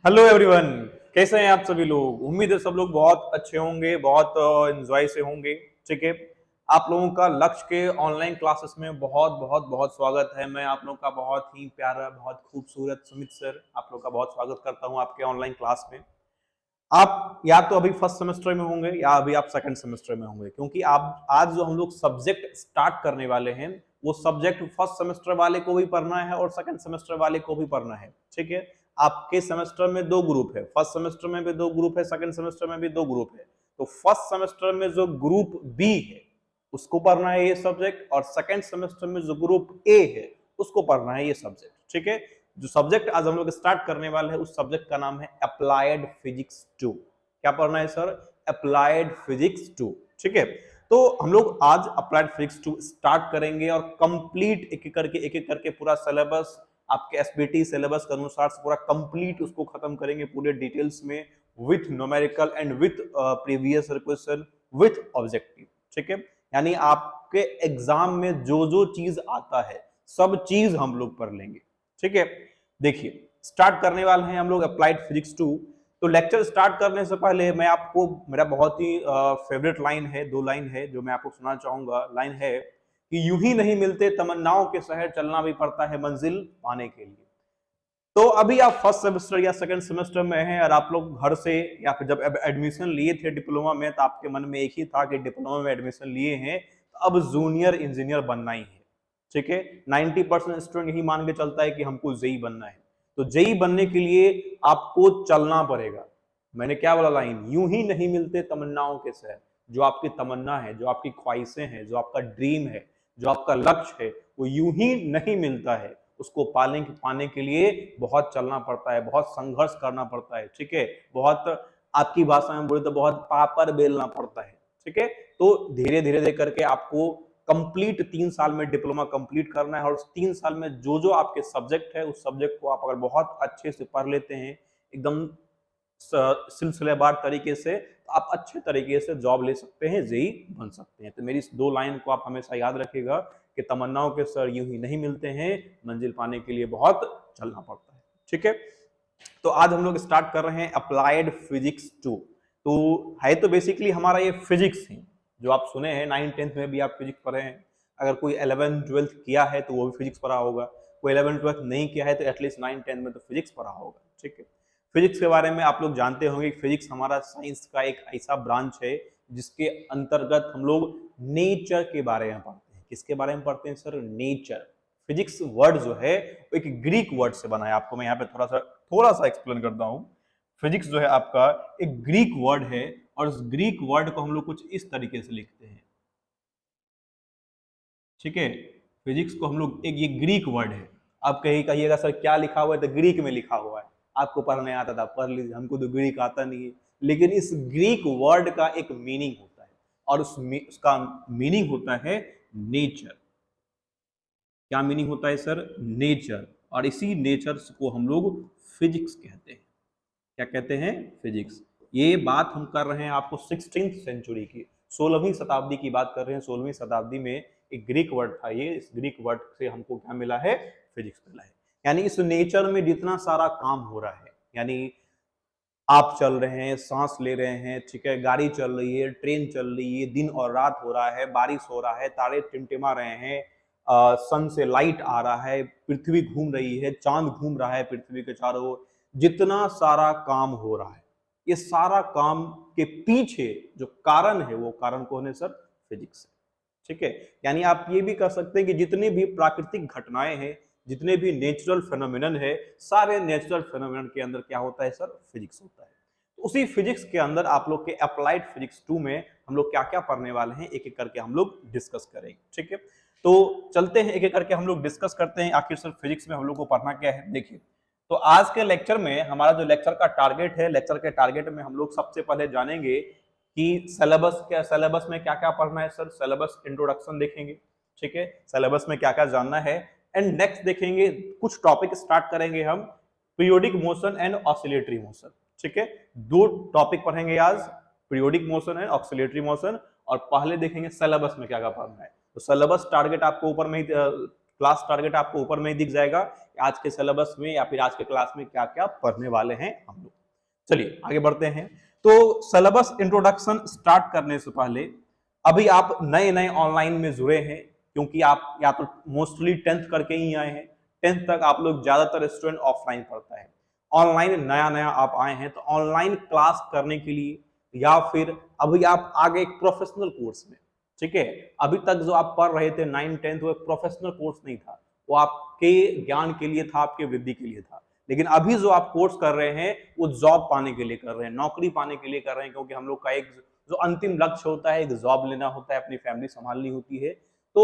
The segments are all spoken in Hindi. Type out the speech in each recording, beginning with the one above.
Hello everyone. कैसे हैं आप सभी लोग? उम्मीद है सब लोग बहुत अच्छे होंगे, बहुत एंजॉय से होंगे। ठीक है, आप लोगों का लक्ष्य के ऑनलाइन क्लासेस में बहुत बहुत बहुत स्वागत है। मैं आप लोगों का बहुत ही प्यारा, बहुत खूबसूरत सुमित सर आप लोग का बहुत स्वागत करता हूं आपके ऑनलाइन क्लास में। आप या तो अभी फर्स्ट सेमेस्टर में होंगे या अभी आप सेकंड सेमेस्टर में होंगे, क्योंकि आप आज जो हम लोग सब्जेक्ट स्टार्ट करने वाले हैं वो सब्जेक्ट फर्स्ट सेमेस्टर वाले को भी पढ़ना है और सेकंड सेमेस्टर वाले को भी पढ़ना है। ठीक है, आपके सेमेस्टर में दो ग्रुप है, फर्स्ट सेमेस्टर में भी दो ग्रुप है, सेकंड सेमेस्टर में भी दो ग्रुप है। तो फर्स्ट सेमेस्टर में जो ग्रुप बी है उसको पढ़ना है ये सब्जेक्ट, और सेकंड सेमेस्टर में जो ग्रुप ए है उसको पढ़ना है ये सब्जेक्ट। ठीक है, जो सब्जेक्ट आज हम लोग स्टार्ट करने वाले हैं उस सब्जेक्ट का नाम है अप्लाइड फिजिक्स 2। क्या पढ़ना है सर? Applied physics 2। ठीक है, तो हम लोग आज अप्लाइड फिजिक्स 2 स्टार्ट करेंगे और कंप्लीट एक एक करके पूरा सिलेबस आपके एसबीटी सिलेबस के अनुसार से पूरा कंप्लीट उसको खत्म करेंगे पूरे डिटेल्स में, with numerical and with previous question with objective. ठीक है, यानी आपके एग्जाम में जो जो चीज आता है सब चीज हम लोग पढ़ लेंगे। ठीक है, देखिए स्टार्ट करने वाले हैं हम लोग अप्लाइड फिजिक्स 2। तो लेक्चर स्टार्ट करने से पहले मैं आपको, मेरा बहुत ही फेवरेट लाइन है, दो लाइन है जो मैं आपको सुनाना चाहूंगा। लाइन है कि यूं ही नहीं मिलते तमन्नाओं के शहर, चलना भी पड़ता है मंजिल पाने के लिए। तो अभी आप फर्स्ट सेमेस्टर या सेकंड सेमेस्टर में हैं और आप लोग घर से या फिर जब एडमिशन लिए थे डिप्लोमा में तो आपके मन में एक ही था कि डिप्लोमा में एडमिशन लिए हैं तो अब जूनियर इंजीनियर बनना ही है। ठीक है, 90% स्टूडेंट यही मान के चलता है कि हमको जेई बनना है। तो जेई बनने के लिए आपको चलना पड़ेगा। मैंने क्या बोला लाइन? यूं ही नहीं मिलते तमन्नाओं के शहर। जो आपकी तमन्ना है, जो आपकी ख्वाहिशें हैं, जो आपका ड्रीम है, जो आपका लक्ष्य है, वो यूं ही नहीं मिलता है। उसको पाने के लिए बहुत चलना पड़ता है, बहुत संघर्ष करना पड़ता है। ठीक है, बहुत, आपकी भाषा में बोले तो बहुत पापड़ बेलना पड़ता है। ठीक है, तो धीरे धीरे धीरे करके आपको कंप्लीट 3 साल में डिप्लोमा कंप्लीट करना है और उस 3 साल में जो जो आपके सब्जेक्ट है उस सब्जेक्ट को आप अगर बहुत अच्छे से पढ़ लेते हैं एकदम सिलसिलेवार तरीके से, तो आप अच्छे तरीके से जॉब ले सकते हैं, जेई बन सकते हैं। तो मेरी इस दो लाइन को आप हमेशा याद रखिएगा कि तमन्नाओं के सर यूं ही नहीं मिलते हैं, मंजिल पाने के लिए बहुत चलना पड़ता है। ठीक है, तो आज हम लोग स्टार्ट कर रहे हैं अप्लाइड फिजिक्स 2। तो है तो बेसिकली हमारा ये फिजिक्स ही, जो आप सुने हैं 9th-10th में भी आप फिजिक्स पढ़े हैं। अगर कोई 11th-12th किया है तो वो भी फिजिक्स पढ़ा होगा, कोई 11th-12th नहीं किया है तो एटलीस्ट 9th-10th में तो फिजिक्स पढ़ा होगा। ठीक है, फिजिक्स के बारे में आप लोग जानते होंगे कि फिजिक्स हमारा साइंस का एक ऐसा ब्रांच है जिसके अंतर्गत हम लोग नेचर के बारे में पढ़ते हैं। किसके बारे में पढ़ते हैं सर? नेचर। फिजिक्स वर्ड जो है एक ग्रीक वर्ड से बना है। आपको मैं यहाँ पे थोड़ा सा एक्सप्लेन करता हूँ। फिजिक्स जो है आपका एक ग्रीक वर्ड है और उस ग्रीक वर्ड को हम लोग कुछ इस तरीके से लिखते हैं। ठीक है, फिजिक्स को हम लोग, एक ये ग्रीक वर्ड है। आप कहीं कहिएगा सर क्या लिखा हुआ है, तो ग्रीक में लिखा हुआ है। आपको पढ़ने आता था पढ़ लीजिए, हमको तो ग्रीक आता नहीं है। लेकिन इस ग्रीक वर्ड का एक मीनिंग होता है और उसका मीनिंग होता है नेचर। क्या मीनिंग होता है सर? नेचर। और इसी नेचर को हम लोग फिजिक्स कहते हैं। क्या कहते हैं? फिजिक्स। ये बात हम कर रहे हैं आपको 16th सेंचुरी की, 16वीं शताब्दी की बात कर रहे हैं। 16वीं शताब्दी में एक ग्रीक वर्ड था ये, इस ग्रीक वर्ड से हमको क्या मिला है? फिजिक्स मिला है। यानी इस नेचर में जितना सारा काम हो रहा है, यानी आप चल रहे हैं, सांस ले रहे हैं, ठीक है, गाड़ी चल रही है, ट्रेन चल रही है, दिन और रात हो रहा है, बारिश हो रहा है, तारे टिमटिमा रहे हैं, सन से लाइट आ रहा है, पृथ्वी घूम रही है, चांद घूम रहा है पृथ्वी के चारों ओर, जितना सारा काम हो रहा है, ये सारा काम के पीछे जो कारण है वो कारण कौन है सर? फिजिक्स है। ठीक है, यानी आप ये भी कह सकते हैं कि जितनी भी प्राकृतिक घटनाएं हैं, जितने भी नेचुरल फेनोमेनन है, सारे नेचुरल फेनोमेनन के अंदर क्या होता है सर? फिजिक्स होता है। तो उसी फिजिक्स के अंदर आप लोग के अप्लाइड फिजिक्स 2 में हम लोग क्या क्या पढ़ने वाले हैं एक एक करके हम लोग डिस्कस करेंगे। ठीक है, तो चलते हैं एक एक करके हम लोग डिस्कस करते हैं आखिर सर फिजिक्स में हम लोग को पढ़ना क्या है। देखिए, तो आज के लेक्चर में हमारा जो लेक्चर का टारगेट है, लेक्चर के टारगेट में हम लोग सबसे पहले जानेंगे कि सिलेबस में क्या क्या पढ़ना है सर। सिलेबस इंट्रोडक्शन देखेंगे। ठीक है, सिलेबस में क्या क्या जानना है। एंड नेक्स्ट देखेंगे कुछ टॉपिक स्टार्ट करेंगे हम, periodic motion and oscillatory motion. ठीक है, दो टॉपिक पढ़ेंगे आज, periodic motion and oscillatory motion. और पहले देखेंगे सिलेबस में क्या क्या पढ़ना है। तो सिलेबस टारगेट आपको ऊपर में ही क्लास टारगेट आपको ऊपर में ही दिख जाएगा, आज के सिलेबस में या फिर आज के क्लास में क्या क्या पढ़ने वाले हैं हम लोग। चलिए आगे बढ़ते हैं। तो सिलेबस इंट्रोडक्शन स्टार्ट करने से पहले, अभी आप नए नए ऑनलाइन में जुड़े हैं, क्योंकि आप या तो मोस्टली 10th करके ही आए हैं, 10th तक आप लोग ज्यादातर स्टूडेंट ऑफलाइन पढ़ता है, ऑनलाइन नया नया आप आए हैं, तो ऑनलाइन क्लास करने के लिए या फिर अभी आप आगे एक प्रोफेशनल कोर्स में, ठीक है, अभी तक जो आप पढ़ रहे थे 9th 10th वो एक प्रोफेशनल कोर्स नहीं था, वो आपके ज्ञान के लिए था, आपके वृद्धि के लिए था। लेकिन अभी जो आप कोर्स कर रहे हैं वो जॉब पाने के लिए कर रहे हैं, नौकरी पाने के लिए कर रहे हैं, क्योंकि हम लोग का एक जो अंतिम लक्ष्य होता है, एक जॉब लेना होता है, अपनी फैमिली संभालनी होती है। तो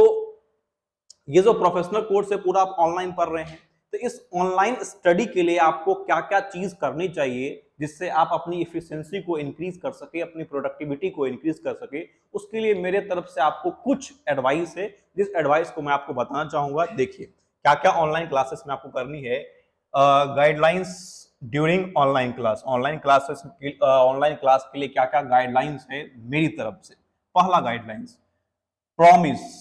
ये जो प्रोफेशनल कोर्स है पूरा आप ऑनलाइन पढ़ रहे हैं, तो इस ऑनलाइन स्टडी के लिए आपको क्या क्या चीज करनी चाहिए जिससे आप अपनी इफिशिएंसी को इंक्रीज कर सके, अपनी प्रोडक्टिविटी को इंक्रीज कर सके, उसके लिए मेरे तरफ से आपको कुछ एडवाइस है, जिस एडवाइस को मैं आपको बताना चाहूंगा। देखिए क्या क्या ऑनलाइन क्लासेस में आपको करनी है, guidelines during online class, online class के लिए क्या क्या गाइडलाइंस है मेरी तरफ से। पहला guidelines, promise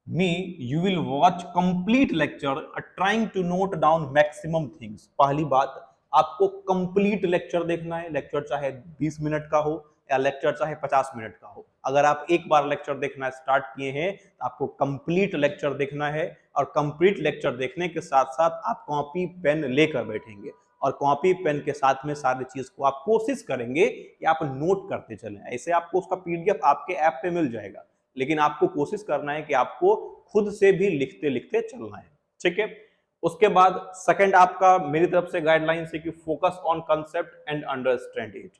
me you will watch complete lecture trying to note down maximum things। पहली बात, आपको कंप्लीट लेक्चर देखना है, लेक्चर चाहे 20 मिनट का हो या लेक्चर चाहे 50 मिनट का हो, अगर आप एक बार लेक्चर देखना स्टार्ट किए हैं तो आपको कंप्लीट लेक्चर देखना है, और कंप्लीट लेक्चर देखने के साथ साथ आप कॉपी पेन लेकर बैठेंगे, और कॉपी पेन के साथ में सारी चीज को आप कोशिश करेंगे कि आप नोट करते चलें। ऐसे आपको उसका पीडीएफ आपके ऐप पे मिल जाएगा, लेकिन आपको कोशिश करना है कि आपको खुद से भी लिखते लिखते चलना है, ठीक है। उसके बाद सेकंड आपका मेरी तरफ से गाइडलाइन है कि focus on concept and understand it.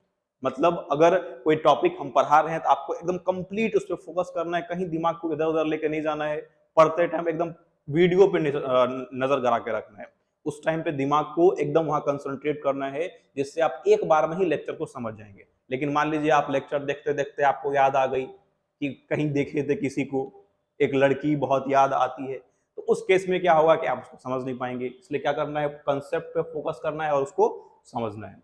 मतलब अगर कोई टॉपिक हम पढ़ा रहे हैं तो आपको एकदम कंप्लीट उस पर फोकस करना है, कहीं दिमाग को इधर उधर लेकर नहीं जाना है, पढ़ते टाइम एकदम वीडियो पे नजर गड़ा के रखना है, उस टाइम पे दिमाग को एकदम वहां कंसंट्रेट करना है, जिससे आप एक बार में ही लेक्चर को समझ जाएंगे। लेकिन मान लीजिए आप लेक्चर देखते देखते आपको याद आ गई कि कहीं देखे थे किसी को, एक लड़की बहुत याद आती है, तो उस केस में क्या होगा कि आप उसको समझ नहीं पाएंगे। इसलिए क्या करना है, कंसेप्ट पे फोकस करना है और उसको समझना है।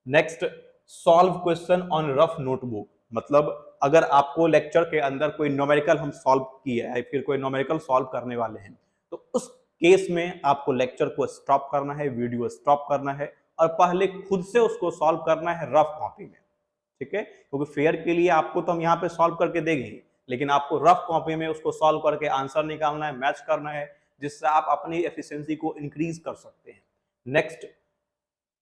Next, solve question on rough notebook. मतलब अगर आपको लेक्चर के अंदर कोई न्यूमेरिकल हम सॉल्व किए है, फिर कोई न्यूमेरिकल सॉल्व करने वाले हैं, तो उस केस में आपको लेक्चर को स्टॉप करना है, वीडियो स्टॉप करना है, और पहले खुद से उसको सॉल्व करना है रफ कॉपी में, ठीक है। क्योंकि फेयर के लिए आपको तो हम यहाँ पे सॉल्व करके देंगे, लेकिन आपको रफ कॉपी में उसको सॉल्व करके आंसर निकालना है, मैच करना है, जिससे आप अपनी एफिशिएंसी को इंक्रीज कर सकते हैं। नेक्स्ट,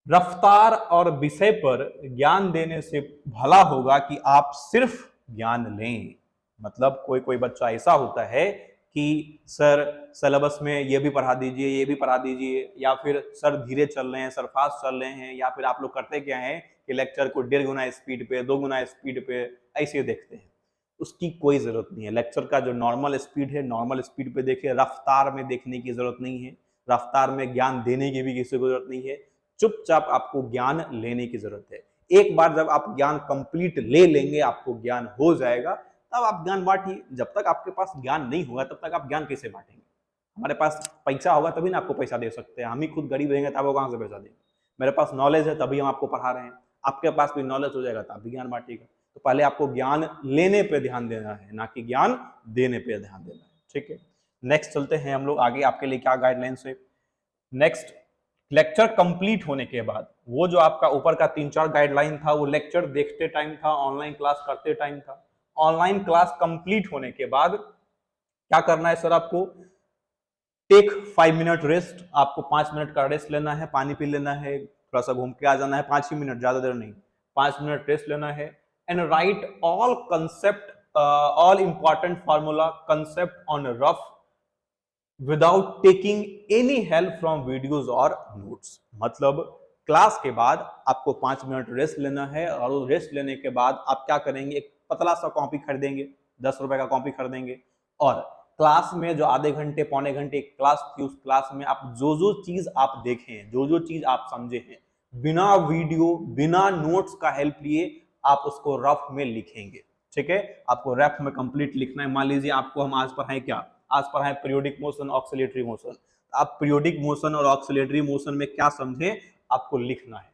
रफ्तार और विषय पर ज्ञान देने से भला होगा कि आप सिर्फ ज्ञान लें। मतलब कोई कोई बच्चा ऐसा होता है कि सर सिलेबस में ये भी पढ़ा दीजिए, ये भी पढ़ा दीजिए, या फिर सर धीरे चल रहे हैं, सर फास्ट चल रहे हैं, या फिर आप लोग करते क्या है कि लेक्चर को 1.5 गुना स्पीड पे, 2 गुना स्पीड पे ऐसे देखते हैं। उसकी कोई जरूरत नहीं है। लेक्चर का जो नॉर्मल स्पीड है, नॉर्मल स्पीड पे देखिए, रफ्तार में देखने की जरूरत नहीं है, रफ्तार में ज्ञान देने की भी किसी को जरूरत नहीं है, चुपचाप आपको ज्ञान लेने की जरूरत है। एक बार जब आप ज्ञान कंप्लीट ले लेंगे, आपको ज्ञान हो जाएगा, तब आप ज्ञान बांटिए। जब तक आपके पास ज्ञान नहीं होगा तब तक आप ज्ञान कैसे बांटेंगे? हमारे पास पैसा होगा तभी ना आपको पैसा दे सकते हैं, हम ही खुद गरीब रहेंगे तब वो कहां से पैसा देंगे? मेरे पास नॉलेज है तभी हम आपको पढ़ा रहे हैं, आपके पास भी नॉलेज हो जाएगा तो आप भी ज्ञान बांटिएगा। तो पहले आपको ज्ञान लेने पे ध्यान देना है, ना कि ज्ञान देने पे ध्यान देना है, ठीक है। नेक्स्ट चलते हैं हम लोग आगे, आपके लिए क्या गाइडलाइंस है। नेक्स्ट, लेक्चर कंप्लीट होने के बाद, वो जो आपका ऊपर का 3-4 गाइडलाइन था वो लेक्चर देखते टाइम था, ऑनलाइन क्लास करते टाइम था। ऑनलाइन क्लास कंप्लीट होने के बाद क्या करना है सर? आपको टेक 5 मिनट रेस्ट, आपको 5 मिनट का रेस्ट लेना है, पानी पी लेना है, थोड़ा सा घूम के आ जाना है, 5 ही मिनट, ज्यादा देर नहीं, 5 मिनट रेस्ट लेना है। And right all concept, all important formula concept on rough without taking any help from videos और नोट्स। मतलब क्लास के बाद आपको 5 मिनट रेस्ट लेना है, और रेस्ट लेने के बाद आप क्या करेंगे, एक पतला सा कॉपी खरीदेंगे, 10 रुपए का कॉपी खरीदेंगे, और क्लास में जो आधे घंटे पौने घंटे क्लास थी, उस क्लास में आप जो जो चीज आप देखें, जो जो चीज आप समझे हैं, बिना वीडियो बिना नोट्स का हेल्प लिए आप उसको रफ में लिखेंगे, ठीक है। आपको रफ में कंप्लीट लिखना है। मान लीजिए आपको हम आज पढ़ाएं क्या, आज पढ़ाएं पीरियोडिक मोशन, ऑक्सिलेटरी मोशन। आप पीरियोडिक मोशन और ऑक्सिलेटरी मोशन में क्या समझे आपको लिखना है,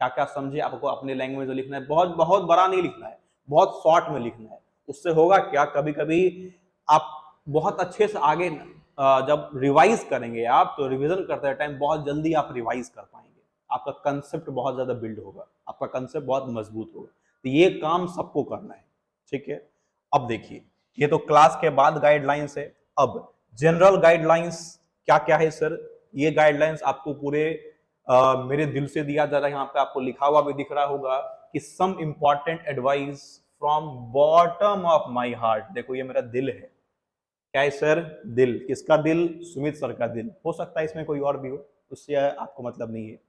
क्या क्या समझे आपको अपने लैंग्वेज में लिखना है। बहुत बहुत बड़ा नहीं लिखना है, बहुत शॉर्ट में लिखना है। उससे होगा क्या, कभी कभी आप बहुत अच्छे से आगे जब रिवाइज करेंगे आप, तो रिवीजन करते टाइम बहुत जल्दी आप रिवाइज कर पाएंगे, आपका कंसेप्ट बहुत ज्यादा बिल्ड होगा, आपका कंसेप्ट बहुत मजबूत होगा। तो ये काम सबको करना है, ठीक है। अब देखिए, ये तो क्लास के बाद गाइडलाइंस है। अब जनरल गाइडलाइंस क्या क्या है सर? ये गाइडलाइंस आपको पूरे मेरे दिल से दिया जा रहा है। यहाँ पे आपको लिखा हुआ भी दिख रहा होगा कि some important advice from bottom of my heart. देखो ये मेरा दिल है। क्या है सर? दिल। किसका दिल? सुमित सर का दिल। हो सकता है इसमें कोई और भी हो, उससे आपको मतलब नहीं है।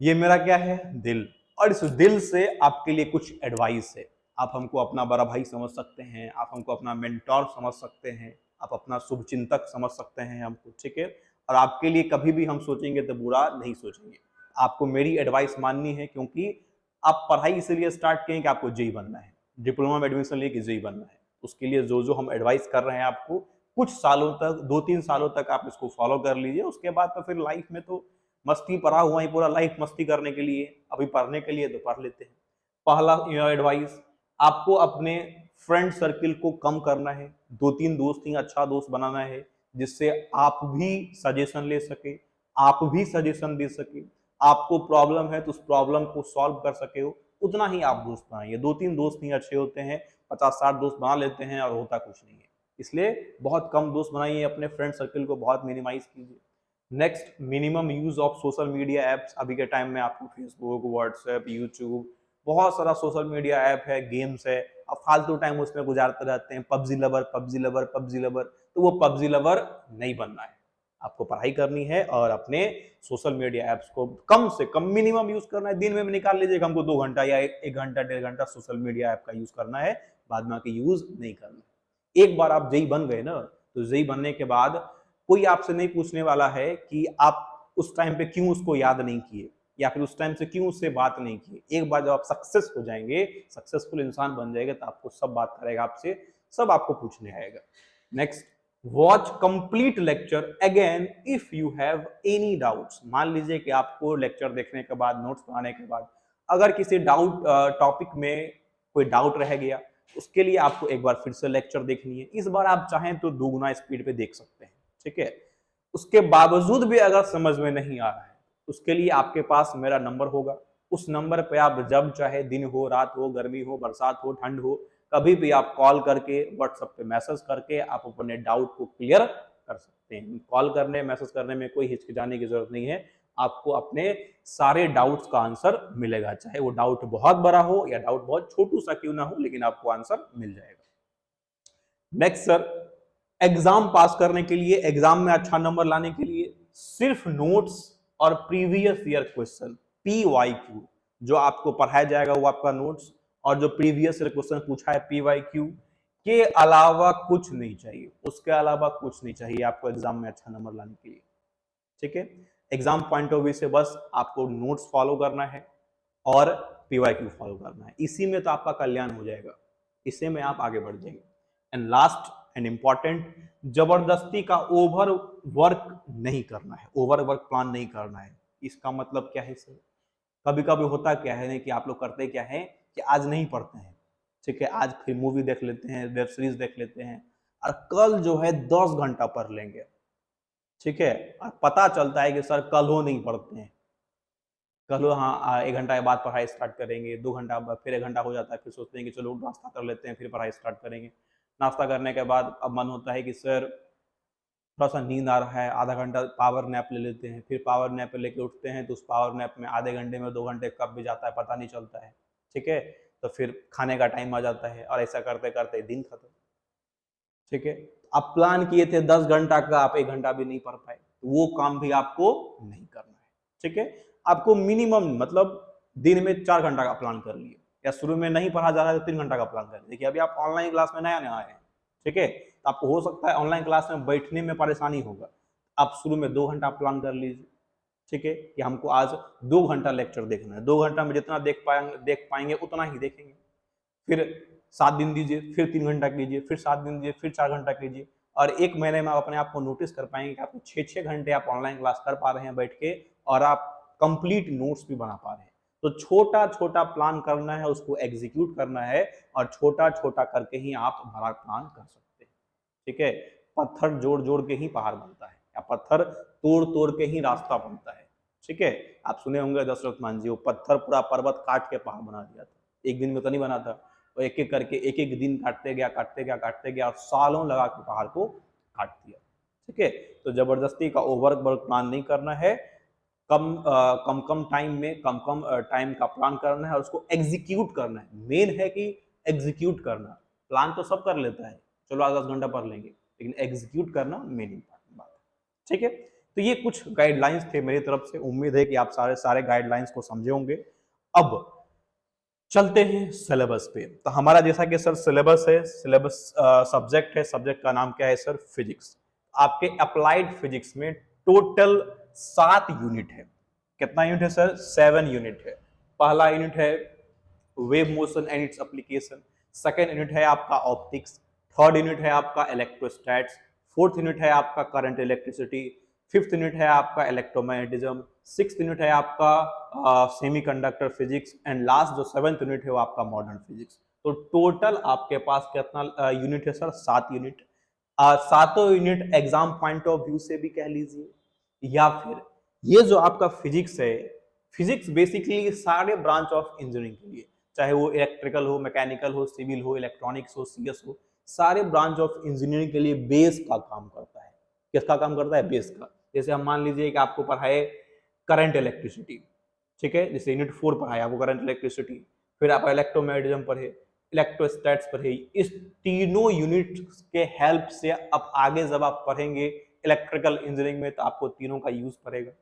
ये मेरा क्या है? दिल। और इस दिल से आपके लिए कुछ एडवाइस है। आप हमको अपना बड़ा भाई समझ सकते हैं, आप हमको अपना मेंटोर समझ सकते हैं, आप अपना शुभचिंतक समझ सकते हैं हमको, ठीक है। और आपके लिए कभी भी हम सोचेंगे तो बुरा नहीं सोचेंगे। आपको मेरी एडवाइस माननी है, क्योंकि आप पढ़ाई इसलिए स्टार्ट किए कि आपको जेई बनना है, डिप्लोमा में एडमिशन लेके जेई बनना है। उसके लिए जो जो हम एडवाइस कर रहे हैं आपको, कुछ सालों तक, 2-3 सालों तक आप इसको फॉलो कर लीजिए। उसके बाद तो फिर लाइफ में तो मस्ती पड़ा हुआ ही, पूरा लाइफ मस्ती करने के लिए। अभी पढ़ने के लिए तो पढ़ लेते हैं। पहला एडवाइस, आपको अपने फ्रेंड सर्किल को कम करना है। 2-3 दोस्त ही अच्छा दोस्त बनाना है, जिससे आप भी सजेशन ले सके, आप भी सजेशन दे सके। आपको प्रॉब्लम है तो उस प्रॉब्लम को सॉल्व कर सके हो, उतना ही आप दोस्त बनाइए। 2-3 दोस्त ही अच्छे होते हैं, 50-60 दोस्त बना लेते हैं और होता कुछ नहीं है। इसलिए बहुत कम दोस्त बनाइए, अपने फ्रेंड सर्किल को बहुत मिनिमाइज कीजिए। Next, minimum use of social media apps. अभी के टाइम में आपको फेसबुक, व्हाट्सएप, यूट्यूब, बहुत सारा सोशल मीडिया ऐप है, गेम्स है। अब फालतू टाइम उसमें गुजारते रहते हैं। PUBG lover, PUBG lover, PUBG lover. तो वो पबजी लवर नहीं बनना है। आपको पढ़ाई करनी है और अपने सोशल मीडिया ऐप्स को कम से कम मिनिमम यूज करना है। दिन में निकाल लीजिएगा, हमको 2 घंटा या 1 घंटा 1.5 घंटा सोशल मीडिया ऐप का यूज करना है, बाद में आके यूज नहीं करना है। एक बार आप जेई बन गए ना, तो जेई बनने के बाद कोई आपसे नहीं पूछने वाला है कि आप उस टाइम पे क्यों उसको याद नहीं किए, या फिर उस टाइम से क्यों उससे बात नहीं की। एक बार जब आप सक्सेस हो जाएंगे, सक्सेसफुल इंसान बन जाएंगे, तो आपको सब बात करेगा आपसे, सब आपको पूछने आएगा। Next, watch complete lecture again if you have any doubts. मान लीजिए कि आपको लेक्चर देखने के बाद, नोट्स बनाने के बाद, अगर किसी डाउट टॉपिक में कोई डाउट रह गया, उसके लिए आपको एक बार फिर से लेक्चर देखनी है। इस बार आप चाहें तो 2 गुना स्पीड पे देख सकते हैं, ठीक है। उसके बावजूद भी अगर समझ में नहीं आ रहा है, उसके लिए आपके पास मेरा नंबर होगा। उस नंबर पे आप जब चाहे, दिन हो, रात हो, गर्मी हो, बरसात हो, ठंड हो, कभी भी आप कॉल करके, व्हाट्सएप पे मैसेज करके आप अपने डाउट को क्लियर कर सकते हैं। कॉल करने, मैसेज करने में कोई हिचकिचाने की जरूरत नहीं है। आपको अपने सारे डाउट्स का आंसर मिलेगा, चाहे वो डाउट बहुत बड़ा हो या डाउट बहुत छोटू सा क्यों ना हो, लेकिन आपको आंसर मिल जाएगा। नेक्स्ट सर, एग्जाम पास करने के लिए, एग्जाम में अच्छा नंबर लाने के लिए, सिर्फ नोट्स और प्रीवियस ईयर क्वेश्चन, PYQ, जो आपको पढ़ाया जाएगा वो आपका नोट्स, और जो प्रीवियस ईयर क्वेश्चन पूछा है PYQ के अलावा कुछ नहीं चाहिए। उसके अलावा कुछ नहीं चाहिए आपको एग्जाम में अच्छा नंबर लाने के लिए, ठीक है। एग्जाम पॉइंट ऑफ व्यू से बस आपको नोट्स फॉलो करना है और PYQ फॉलो करना है। इसी में तो आपका कल्याण हो जाएगा, इसी में आप आगे बढ़ जाएंगे। एंड लास्ट एंड इंपॉर्टेंट, जबरदस्ती का ओवर वर्क नहीं करना है, ओवर वर्क प्लान नहीं करना है। इसका मतलब क्या है सर? कभी कभी होता क्या है कि आप लोग करते क्या है कि आज नहीं पढ़ते हैं, ठीक है, आज फिर मूवी देख लेते हैं, वेब सीरीज देख लेते हैं, और कल जो है 10 घंटा पढ़ लेंगे, ठीक है। और पता चलता है कि सर कल हो नहीं पढ़ते हैं, कल हाँ 1 घंटा के बाद पढ़ाई स्टार्ट करेंगे, 2 घंटा बाद, फिर 1 घंटा हो जाता है, फिर सोचते हैं कि चलो नाश्ता कर लेते हैं, फिर पढ़ाई स्टार्ट करेंगे। नाश्ता करने के बाद अब मन होता है कि सर थोड़ा सा नींद आ रहा है, आधा घंटा पावर नैप ले लेते हैं। फिर पावर नैप लेके उठते हैं, तो उस पावर नैप में आधे घंटे में 2 घंटे कब भी जाता है पता नहीं चलता है, ठीक है। तो फिर खाने का टाइम आ जाता है, और ऐसा करते करते दिन खत्म, ठीक है। आप प्लान किए थे 10 घंटा का, आप 1 घंटा भी नहीं पढ़ पाए, तो वो काम भी आपको नहीं करना है, ठीक है। आपको मिनिमम मतलब दिन में 4 घंटा का प्लान कर लिए, या शुरू में नहीं पढ़ा जा रहा है तो 3 घंटा का प्लान कर लिए। देखिए अभी आप ऑनलाइन क्लास में नया नया आए हैं, ठीक है, तो आपको हो सकता है ऑनलाइन क्लास में बैठने में परेशानी होगा। आप शुरू में 2 घंटा प्लान कर लीजिए, ठीक है, कि हमको आज 2 घंटा लेक्चर देखना है, 2 घंटा में जितना देख पाएंगे उतना ही देखेंगे। फिर 7 दिन दीजिए, फिर 3 घंटा कीजिए, फिर 7 दिन दीजिए, फिर 4 घंटा कीजिए, और 1 महीने में आप अपने आप को नोटिस कर पाएंगे कि आप 6-6 घंटे आप ऑनलाइन क्लास कर पा रहे हैं बैठ के, और आप कंप्लीट नोट्स भी बना पा रहे हैं। तो छोटा छोटा प्लान करना है, उसको एग्जीक्यूट करना है, और छोटा छोटा करके ही आप बड़ा प्लान कर सकते हैं, ठीक है। पत्थर जोड़ जोड़ के ही पहाड़ बनता है, या पत्थर तोड़ तोड़ के ही रास्ता बनता है। ठीक है, आप सुने होंगे दशरथ मान जी, वो पत्थर पूरा पर्वत काट के पहाड़ बना दिया था, एक दिन में तो नहीं बना था, वो एक एक करके एक एक दिन काटते गया काटते गया काटते गया, और सालों लगा के पहाड़ को काट दिया। ठीक है, तो जबरदस्ती का ओवर प्लान नहीं करना है, कम टाइम का प्लान करना है और उसको एग्जीक्यूट करना है। मेन है कि एग्जीक्यूट करना, प्लान तो सब कर लेता है, चलो आज 10 घंटा पढ़ लेंगे, लेकिन एग्जीक्यूट करना मेन इंपॉर्टेंट बात है। ठीक है, तो ये कुछ गाइडलाइंस थे मेरी तरफ से, उम्मीद है कि आप सारे गाइडलाइंस को समझे होंगे। अब चलते हैं सिलेबस पे। तो हमारा जैसा कि सर सिलेबस है, सिलेबस सब्जेक्ट है, सब्जेक्ट का नाम क्या है सर? फिजिक्स। आपके अप्लाइड फिजिक्स में टोटल 7 यूनिट है। कितना यूनिट है सर? 7 यूनिट है। पहला यूनिट है wave motion and its application, second unit है आपका ऑप्टिक्स, थर्ड यूनिट है आपका इलेक्ट्रोस्टैट्स, फोर्थ यूनिट है आपका करंट इलेक्ट्रिसिटी, फिफ्थ यूनिट है आपका इलेक्ट्रोमैग्नेटिज्म, सिक्स्थ यूनिट है आपका सेमीकंडक्टर फिजिक्स, एंड लास्ट जो 7th यूनिट है वो आपका मॉडर्न फिजिक्स। तो टोटल आपके पास कितना यूनिट है सर? 7 यूनिट। सातों unit exam point of view से भी कह लीजिए, या फिर ये जो आपका फिजिक्स है, फिजिक्स बेसिकली सारे ब्रांच ऑफ इंजीनियरिंग के लिए, चाहे वो इलेक्ट्रिकल हो, मैकेनिकल हो, सिविल हो, इलेक्ट्रॉनिक्स हो, सीएस हो, सारे ब्रांच ऑफ इंजीनियरिंग के लिए बेस का काम करता है। किसका काम करता है? बेस का। जैसे हम मान लीजिए कि आपको पढ़ाए करंट इलेक्ट्रिसिटी, ठीक है, जैसे यूनिट 4 पढ़ाए आपको करंट इलेक्ट्रिसिटी, फिर आप इलेक्ट्रोमैग्नेटिज्म पढ़े, इलेक्ट्रोस्टैट्स पढ़े, इस तीनों यूनिट के हेल्प से अब आगे जब आप पढ़ेंगे इलेक्ट्रिकल इंजीनियरिंग में तो आपको तीनों का यूज पड़ेगा।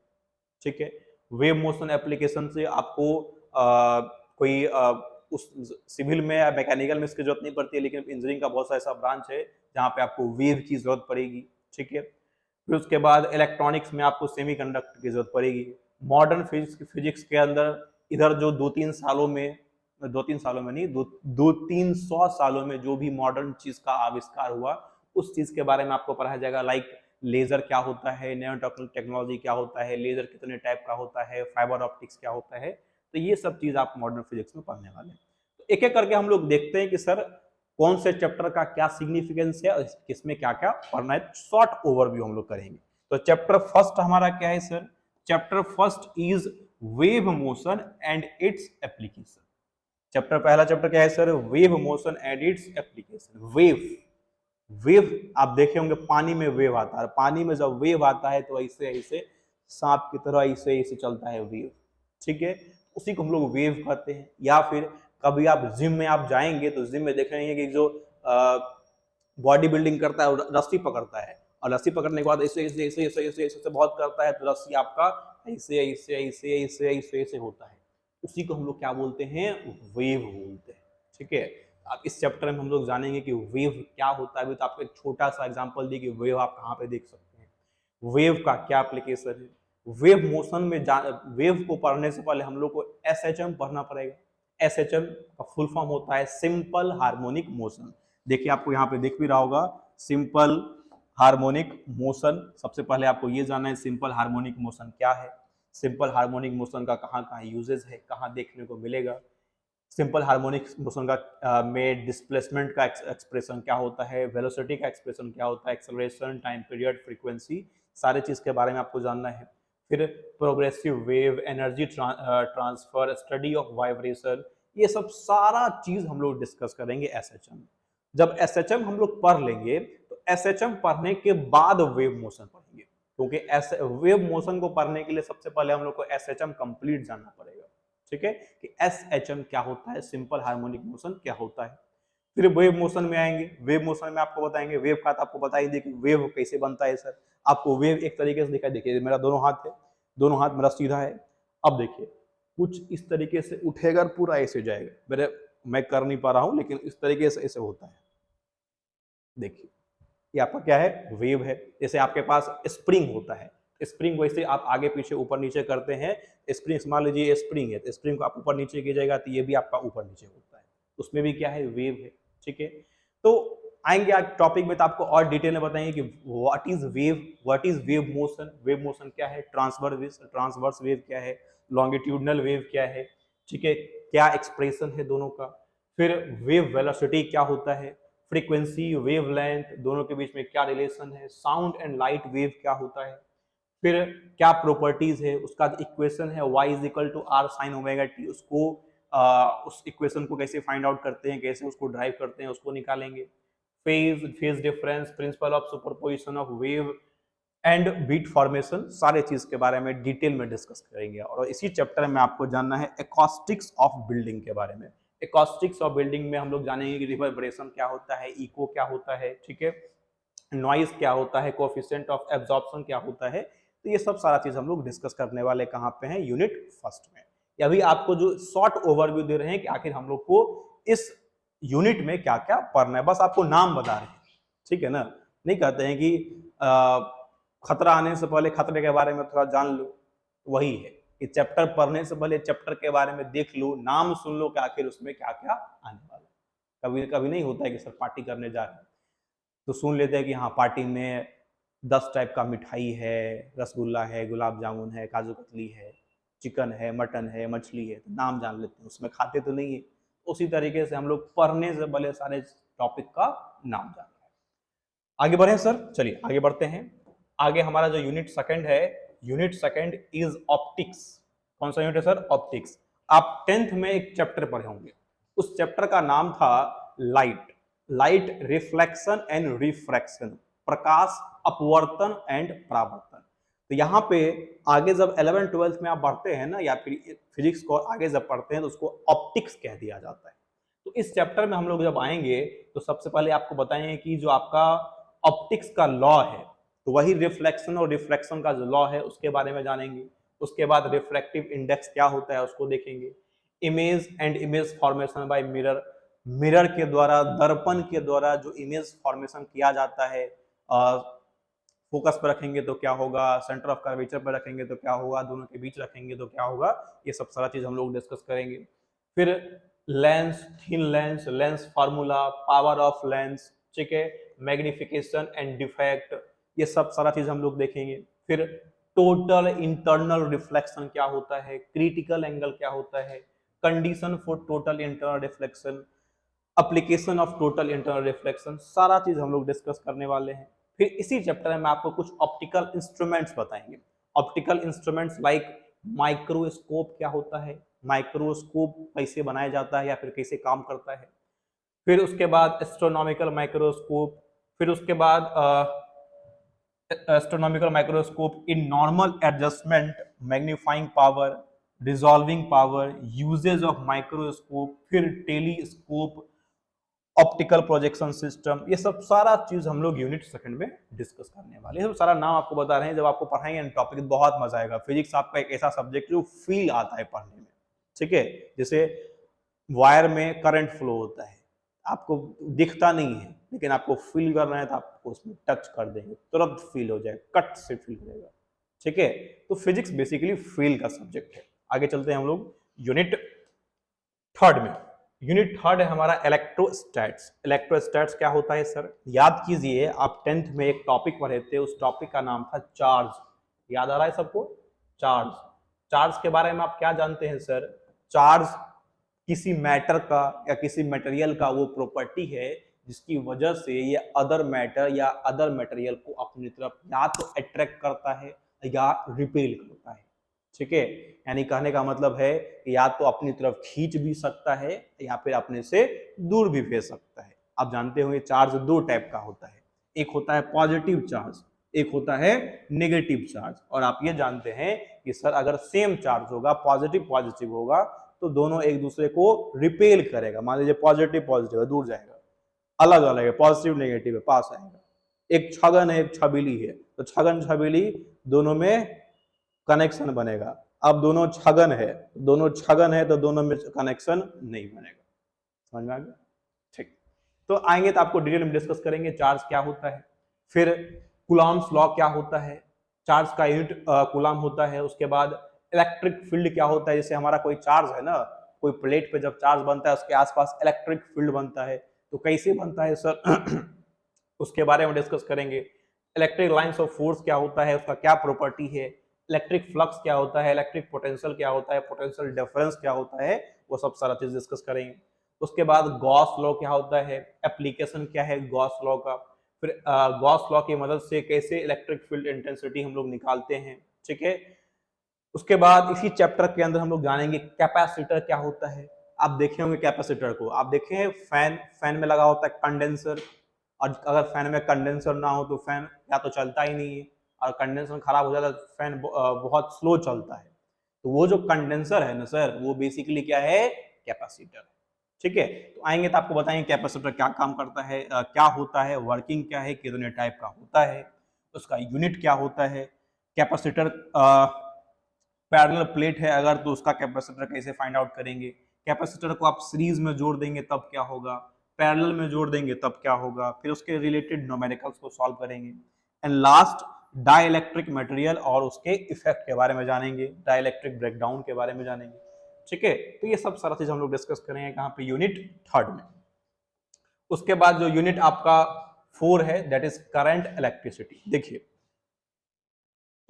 ठीक है, वेव मोशन एप्लीकेशन से आपको कोई उस सिविल में या मैकेनिकल में इसकी जरूरत नहीं पड़ती है, लेकिन इंजीनियरिंग का बहुत सा ऐसा ब्रांच है जहाँ पे आपको वेव की जरूरत पड़ेगी। ठीक है, फिर उसके बाद इलेक्ट्रॉनिक्स में आपको सेमीकंडक्टर की जरूरत पड़ेगी। मॉडर्न फिजिक्स के अंदर इधर जो 2-3 सालों में, 2-3 सालों में नहीं, 200-300 सालों में जो भी मॉडर्न चीज का आविष्कार हुआ उस चीज के बारे में आपको पढ़ाया जाएगा। लाइक लेजर क्या होता है, नैनो टेक्नोलॉजी क्या होता है, लेजर कितने टाइप का होता है, फाइबर ऑप्टिक्स क्या होता है, तो ये सब चीज आप मॉडर्न फिजिक्स में पढ़ने वाले हैं। तो एक एक करके हम लोग देखते हैं कि सर कौन से चैप्टर का क्या सिग्निफिकेंस है और किसमें क्या क्या पढ़ना है। शॉर्ट ओवरव्यू हम लोग करेंगे। तो चैप्टर फर्स्ट हमारा क्या है sir? Chapter first is wave motion and its application. Chapter पहला चैप्टर क्या है sir? Wave motion and its application. Wave आप देखे होंगे पानी में वेव आता है, पानी में जब वेव आता है तो ऐसे ऐसे सांप की तरह ऐसे ऐसे चलता है वेव। ठीक है, उसी को हम लोग वेव कहते हैं। या फिर कभी आप जिम में आप जाएंगे तो जिम में देखेंगे कि जो बॉडी बिल्डिंग करता है रस्सी पकड़ता है, और रस्सी पकड़ने के बाद ऐसे ऐसे ऐसे ऐसे ऐसे ऐसे बहुत करता है तो रस्सी आपका ऐसे ऐसे ऐसे ऐसे ऐसे ऐसे होता है, उसी को हम लोग क्या बोलते हैं? वेव बोलते हैं। ठीक है, अब इस चैप्टर में हम लोग जानेंगे कि वेव क्या होता है। तो आपको एक छोटा सा एग्जांपल दिए कि वेव आप कहाँ पे देख सकते हैं, वेव का क्या एप्लीकेशन है। वेव मोशन में वेव को पढ़ने से पहले हम लोग को एसएचएम पढ़ना पड़ेगा। एसएचएम का फुल फॉर्म होता है सिंपल हार्मोनिक मोशन। देखिए आपको यहाँ पे दिख भी रहा होगा सिंपल हार्मोनिक मोशन। सबसे पहले आपको ये जानना है सिंपल हार्मोनिक मोशन क्या है, सिंपल हार्मोनिक मोशन का कहाँ कहाँ यूजेस है, कहाँ देखने को मिलेगा। सिंपल हार्मोनिक मोशन का में डिस्प्लेसमेंट का एक्सप्रेशन क्या होता है, वेलोसिटी का एक्सप्रेशन क्या होता है, एक्सेलरेशन, टाइम पीरियड, फ्रीक्वेंसी, सारे चीज के बारे में आपको जानना है। फिर progressive wave, energy transfer, study of vibration, ये सब सारा चीज हम लोग डिस्कस करेंगे एसएचएम। जब एसएचएम हम लोग पढ़ लेंगे तो एसएचएम पढ़ने के बाद वेव मोशन पढ़ेंगे, क्योंकि वेव मोशन को पढ़ने के लिए सबसे पहले हम लोग को एसएचएम कंप्लीट जानना पड़ेगा। ठीक है, कि एसएचएम क्या होता है, सिंपल हार्मोनिक मोशन क्या होता है। फिर वेव मोशन में आएंगे। वेव मोशन में आपको बताएंगे वेव का, तो आपको बताई दे कि वेव कैसे बनता है सर। आपको वेव एक तरीके से दिखाई, देखिए मेरा दोनों हाथ है, दोनों हाथ मेरा सीधा है। अब देखिए कुछ इस तरीके से उठेगा, पूरा ऐसे जाएगा। मैं कर नहीं पा रहा हूं, लेकिन इस तरीके से ऐसे होता है। देखिए ये आपका क्या है? वेव है। जैसे आपके पास स्प्रिंग होता है, स्प्रिंग वैसे आप आगे पीछे ऊपर नीचे करते हैं। स्प्रिंग मान लीजिए स्प्रिंग है, तो स्प्रिंग को आप ऊपर नीचे किया जाएगा तो ये भी आपका ऊपर नीचे होता है, उसमें भी क्या है? वेव है। ठीक है, तो आएंगे आज टॉपिक में तो आपको और डिटेल में बताएंगे कि what is wave, what is wave motion, wave motion क्या है, ट्रांसवर्स वेव क्या है, लॉन्गिट्यूडनल वेव क्या है। ठीक है, क्या एक्सप्रेशन है दोनों का। फिर वेव वेलोसिटी क्या होता है, फ्रीक्वेंसी, वेवलेंथ, दोनों के बीच में क्या रिलेशन है, साउंड एंड लाइट वेव क्या होता है, फिर क्या प्रॉपर्टीज है, उसका इक्वेशन है y is equal to R sine omega t, उसको उस इक्वेशन को कैसे फाइंड आउट करते हैं, कैसे उसको ड्राइव करते हैं, उसको निकालेंगे। Phase difference, principle of superposition of wave and beat formation, सारे चीज के बारे में डिटेल में डिस्कस करेंगे। और इसी चैप्टर में आपको जानना है एकॉस्टिक्स ऑफ बिल्डिंग के बारे में। एकॉस्टिक्स ऑफ बिल्डिंग में हम लोग जानेंगे कि रिवर्बरेशन क्या होता है, इको क्या होता है, ठीक है, नॉइज क्या होता है, कोएफिशिएंट ऑफ एब्जॉर्प्शन क्या होता है। तो ये सब सारा चीज हम लोग डिस्कस करने वाले कहाँ पे हैं, यूनिट फर्स्ट में। अभी आपको जो शॉर्ट ओवरव्यू दे रहे हैं कि आखिर हम लोग को इस यूनिट में क्या क्या पढ़ना है, बस आपको नाम बता रहे हैं, ठीक है ना। नहीं कहते हैं कि खतरा आने से पहले खतरे के बारे में थोड़ा जान लो, वही है कि चैप्टर पढ़ने से पहले चैप्टर के बारे में देख लो, नाम सुन लो कि आखिर उसमें क्या क्या आने वाला है। कभी कभी नहीं होता है कि सर पार्टी करने जा रहे हैं तो सुन लेते हैं कि हाँ पार्टी में 10 टाइप का मिठाई है, रसगुल्ला है, गुलाब जामुन है, काजू कतली है, चिकन है, मटन है, मछली है, तो नाम जान लेते हैं, उसमें खाते तो नहीं है। उसी तरीके से हम लोग पढ़ने से पहले सारे टॉपिक का नाम जान रहे हैं। आगे बढ़े सर, चलिए आगे बढ़ते हैं। आगे हमारा जो यूनिट सेकंड है, यूनिट सेकंड इज ऑप्टिक्स। कौन सा यूनिट है सर? ऑप्टिक्स। आप 10th में एक चैप्टर पढ़े होंगे, उस चैप्टर का नाम था light, light reflection and refraction, प्रकाश अपवर्तन एंड परावर्तन। तो यहाँ पे आगे जब 11th-12th में आप बढ़ते हैं ना, या फिर फिजिक्स को आगे जब पढ़ते हैं तो उसको ऑप्टिक्स कह दिया जाता है। तो इस चैप्टर में हम लोग जब आएंगे तो सबसे पहले आपको बताएंगे कि जो आपका ऑप्टिक्स का लॉ है, तो वही रिफ्लेक्शन और रिफ्रैक्शन का जो लॉ है उसके बारे में जानेंगे। उसके बाद रिफ्रैक्टिव इंडेक्स क्या होता है उसको देखेंगे। Image and image formation by mirror, mirror के द्वारा, दर्पण के द्वारा जो इमेज फॉर्मेशन किया जाता है, फोकस पर रखेंगे तो क्या होगा, सेंटर ऑफ कर्वेचर पर रखेंगे तो क्या होगा, दोनों के बीच रखेंगे तो क्या होगा, ये सब सारा चीज हम लोग डिस्कस करेंगे। फिर lens, thin lens, lens formula, power of lens, ठीक है, मैग्निफिकेशन एंड डिफेक्ट, ये सब सारा चीज हम लोग देखेंगे। फिर टोटल इंटरनल रिफ्लेक्शन क्या होता है, क्रिटिकल एंगल क्या होता है, condition for total internal reflection, application of total internal reflection, सारा चीज हम लोग डिस्कस करने वाले हैं। फिर इसी चैप्टर में आपको कुछ ऑप्टिकल इंस्ट्रूमेंट्स बताएंगे। ऑप्टिकल इंस्ट्रूमेंट्स लाइक माइक्रोस्कोप क्या होता है, माइक्रोस्कोप कैसे बनाया जाता है या फिर कैसे काम करता है। फिर उसके बाद एस्ट्रोनॉमिकल माइक्रोस्कोप, फिर उसके बाद astronomical microscope in normal adjustment, magnifying power, resolving power, uses of microscope, फिर टेलीस्कोप, ऑप्टिकल प्रोजेक्शन सिस्टम, ये सब सारा चीज हम लोग यूनिट सेकंड में डिस्कस करने वाले हैं। सारा नाम आपको बता रहे हैं, जब आपको पढ़ाएंगे टॉपिक बहुत मजा आएगा। फिजिक्स आपका एक ऐसा सब्जेक्ट जो फील आता है पढ़ने में, ठीक है। जैसे वायर में करंट फ्लो होता है, आपको दिखता नहीं है लेकिन आपको फील करना है तो आपको उसमें टच कर देंगे, तुरंत फील हो जाएगा, कट से फील हो जाएगा, ठीक है। तो फिजिक्स बेसिकली फील का सब्जेक्ट है। आगे चलते हैं हम लोग यूनिट थर्ड में। यूनिट थर्ड है हमारा इलेक्ट्रोस्टैट्स। इलेक्ट्रोस्टैट्स क्या होता है सर? याद कीजिए, आप 10th में एक टॉपिक पढ़े थे, उस टॉपिक का नाम था चार्ज। याद आ रहा है सबको? चार्ज। चार्ज के बारे में आप क्या जानते हैं सर? चार्ज किसी मैटर का या किसी मटेरियल का वो प्रॉपर्टी है जिसकी वजह से ये अदर मैटर या अदर मटेरियल को अपनी तरफ या तो अट्रैक्ट करता है या रिपेल करता है, ठीक है। यानी कहने का मतलब है कि या तो अपनी तरफ खींच भी सकता है या फिर अपने से दूर भी भेज सकता है। आप जानते होंगे चार्ज दो टाइप का होता है, एक होता है पॉजिटिव चार्ज, एक होता है नेगेटिव चार्ज। और आप ये जानते हैं कि सर अगर सेम चार्ज होगा, पॉजिटिव पॉजिटिव होगा, तो दोनों एक दूसरे को रिपेल करेगा। मान लीजिए पॉजिटिव पॉजिटिव है, दूर जाएगा, अलग अलग है, पॉजिटिव नेगेटिव है, पास आएगा। एक छगन है, एक छबीली है, तो छगन छबीली दोनों में कनेक्शन बनेगा। अब दोनों छगन है तो दोनों में कनेक्शन नहीं बनेगा। समझ में आ गया? ठीक। तो आएंगे तो आपको डिटेल में डिस्कस करेंगे चार्ज क्या होता है, फिर कूलॉम्स लॉ क्या होता है, चार्ज का यूनिट कूलॉम होता है। उसके बाद इलेक्ट्रिक फील्ड क्या होता है, जैसे हमारा कोई चार्ज है ना, कोई प्लेट पे जब चार्ज बनता है उसके आसपास इलेक्ट्रिक फील्ड बनता है, तो कैसे बनता है सर उसके बारे में डिस्कस करेंगे। इलेक्ट्रिक लाइंस ऑफ फोर्स क्या होता है, उसका क्या प्रॉपर्टी है, इलेक्ट्रिक फ्लक्स क्या होता है, इलेक्ट्रिक पोटेंशियल क्या होता है, पोटेंशियल डिफरेंस क्या होता है, वो सब सारा चीज डिस्कस करेंगे। उसके बाद गॉस लॉ क्या होता है, एप्लीकेशन क्या है गॉस लॉ का, फिर गॉस लॉ की मदद से कैसे इलेक्ट्रिक फील्ड इंटेंसिटी हम लोग निकालते हैं, ठीक है। उसके बाद इसी चैप्टर के अंदर हम लोग जानेंगे कैपेसिटर क्या होता है। आप देखे होंगे कैपेसिटर को, आप देखे हैं फैन में लगा होता है कंडेंसर, और अगर फैन में कंडेंसर ना हो तो फैन या तो चलता ही नहीं है, और कंडेंसर खराब हो जाता है तो फैन बहुत स्लो चलता है। तो वो जो कंडेंसर है ना सर, वो बेसिकली क्या है, कैपेसिटर, ठीक है। तो आएंगे तो आपको बताएंगे कैपेसिटर क्या काम करता है, क्या होता है, वर्किंग क्या है, कितने टाइप का होता है, उसका यूनिट क्या होता है, कैपेसिटर पैरेलल प्लेट है अगर तो उसका कैपेसिटर कैसे फाइंड आउट करेंगे, कैपेसिटर को आप सीरीज में जोड़ देंगे तब क्या होगा, पैरेलल में जोड़ देंगे तब क्या होगा, फिर उसके रिलेटेड न्यूमेरिकल्स को सॉल्व करेंगे, एंड लास्ट डाइलेक्ट्रिक मटेरियल और उसके इफेक्ट के बारे में जानेंगे, डाइलेक्ट्रिक ब्रेकडाउन के बारे में जानेंगे, ठीक है। तो ये सब सारा चीज हम लोग डिस्कस करेंगे कहाँ पे, यूनिट थर्ड में। उसके बाद जो यूनिट आपका 4 है दैट इज करंट इलेक्ट्रिसिटी। देखिए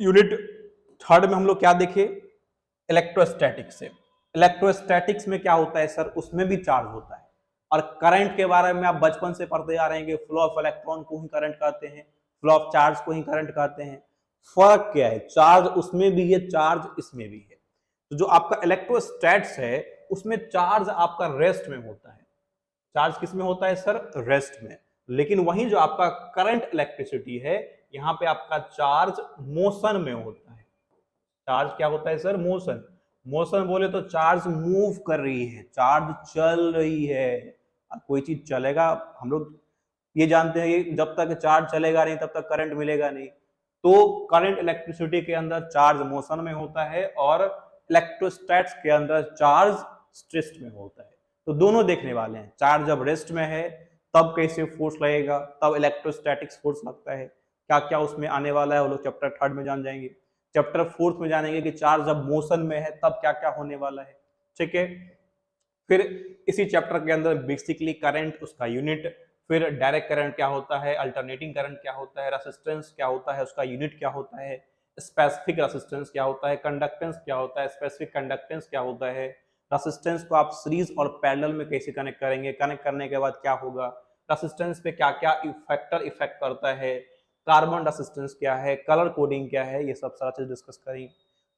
यूनिट थर्ड में हम लोग क्या देखे, इलेक्ट्रोस्टैटिक्स से। इलेक्ट्रोस्टैटिक्स में क्या होता है सर, उसमें भी चार्ज होता है, और करंट के बारे में आप बचपन से पढ़ते आ रहे हैं कि फ्लो ऑफ इलेक्ट्रॉन को ही करंट कहते हैं, फ्लो ऑफ चार्ज को ही करंट कहते हैं। फर्क क्या है, चार्ज उसमें भी है, चार्ज इसमें भी है। तो जो आपका इलेक्ट्रोस्टैट्स है उसमें चार्ज आपका रेस्ट में होता है, चार्ज किस में होता है सर, रेस्ट में। लेकिन वहीं जो आपका करंट इलेक्ट्रिसिटी है, यहाँ पे आपका चार्ज मोशन में होता है। चार्ज क्या होता है सर, मोशन। मोशन बोले तो चार्ज मूव कर रही है, चार्ज चल रही है। अब कोई चीज चलेगा, हम लोग ये जानते हैं कि जब तक चार्ज चलेगा नहीं तब तक करंट मिलेगा नहीं। तो करंट इलेक्ट्रिसिटी के अंदर चार्ज मोशन में होता है, और इलेक्ट्रोस्टैट्स के अंदर चार्ज स्ट्रेस्ट में होता है। तो दोनों देखने वाले हैं, चार्ज जब रेस्ट में है तब कैसे फोर्स लगेगा, तब इलेक्ट्रोस्टैटिक्स फोर्स लगता है, क्या क्या उसमें आने वाला है वो लोग चैप्टर थर्ड में जान जाएंगे। चैप्टर फोर्थ में जानेंगे कि चार्ज जब मोशन में है तब क्या क्या होने वाला है, ठीक है। फिर इसी चैप्टर के अंदर बेसिकली करंट, उसका यूनिट, फिर डायरेक्ट करंट क्या होता है, अल्टरनेटिंग करंट क्या होता है, रेसिस्टेंस क्या होता है, उसका यूनिट क्या होता है, स्पेसिफिक रेसिस्टेंस क्या होता है, कंडक्टेंस क्या होता है, स्पेसिफिक कंडक्टेंस क्या होता है, रेसिस्टेंस को आप सीरीज और पैरेलल में कैसे कनेक्ट करेंगे, कनेक्ट करने के बाद क्या होगा, रेसिस्टेंस पे क्या क्या फैक्टर इफेक्ट करता है, कार्बन रेसिस्टेंस क्या है, कलर कोडिंग क्या है, ये सब सारा चीज डिस्कस करेंगे।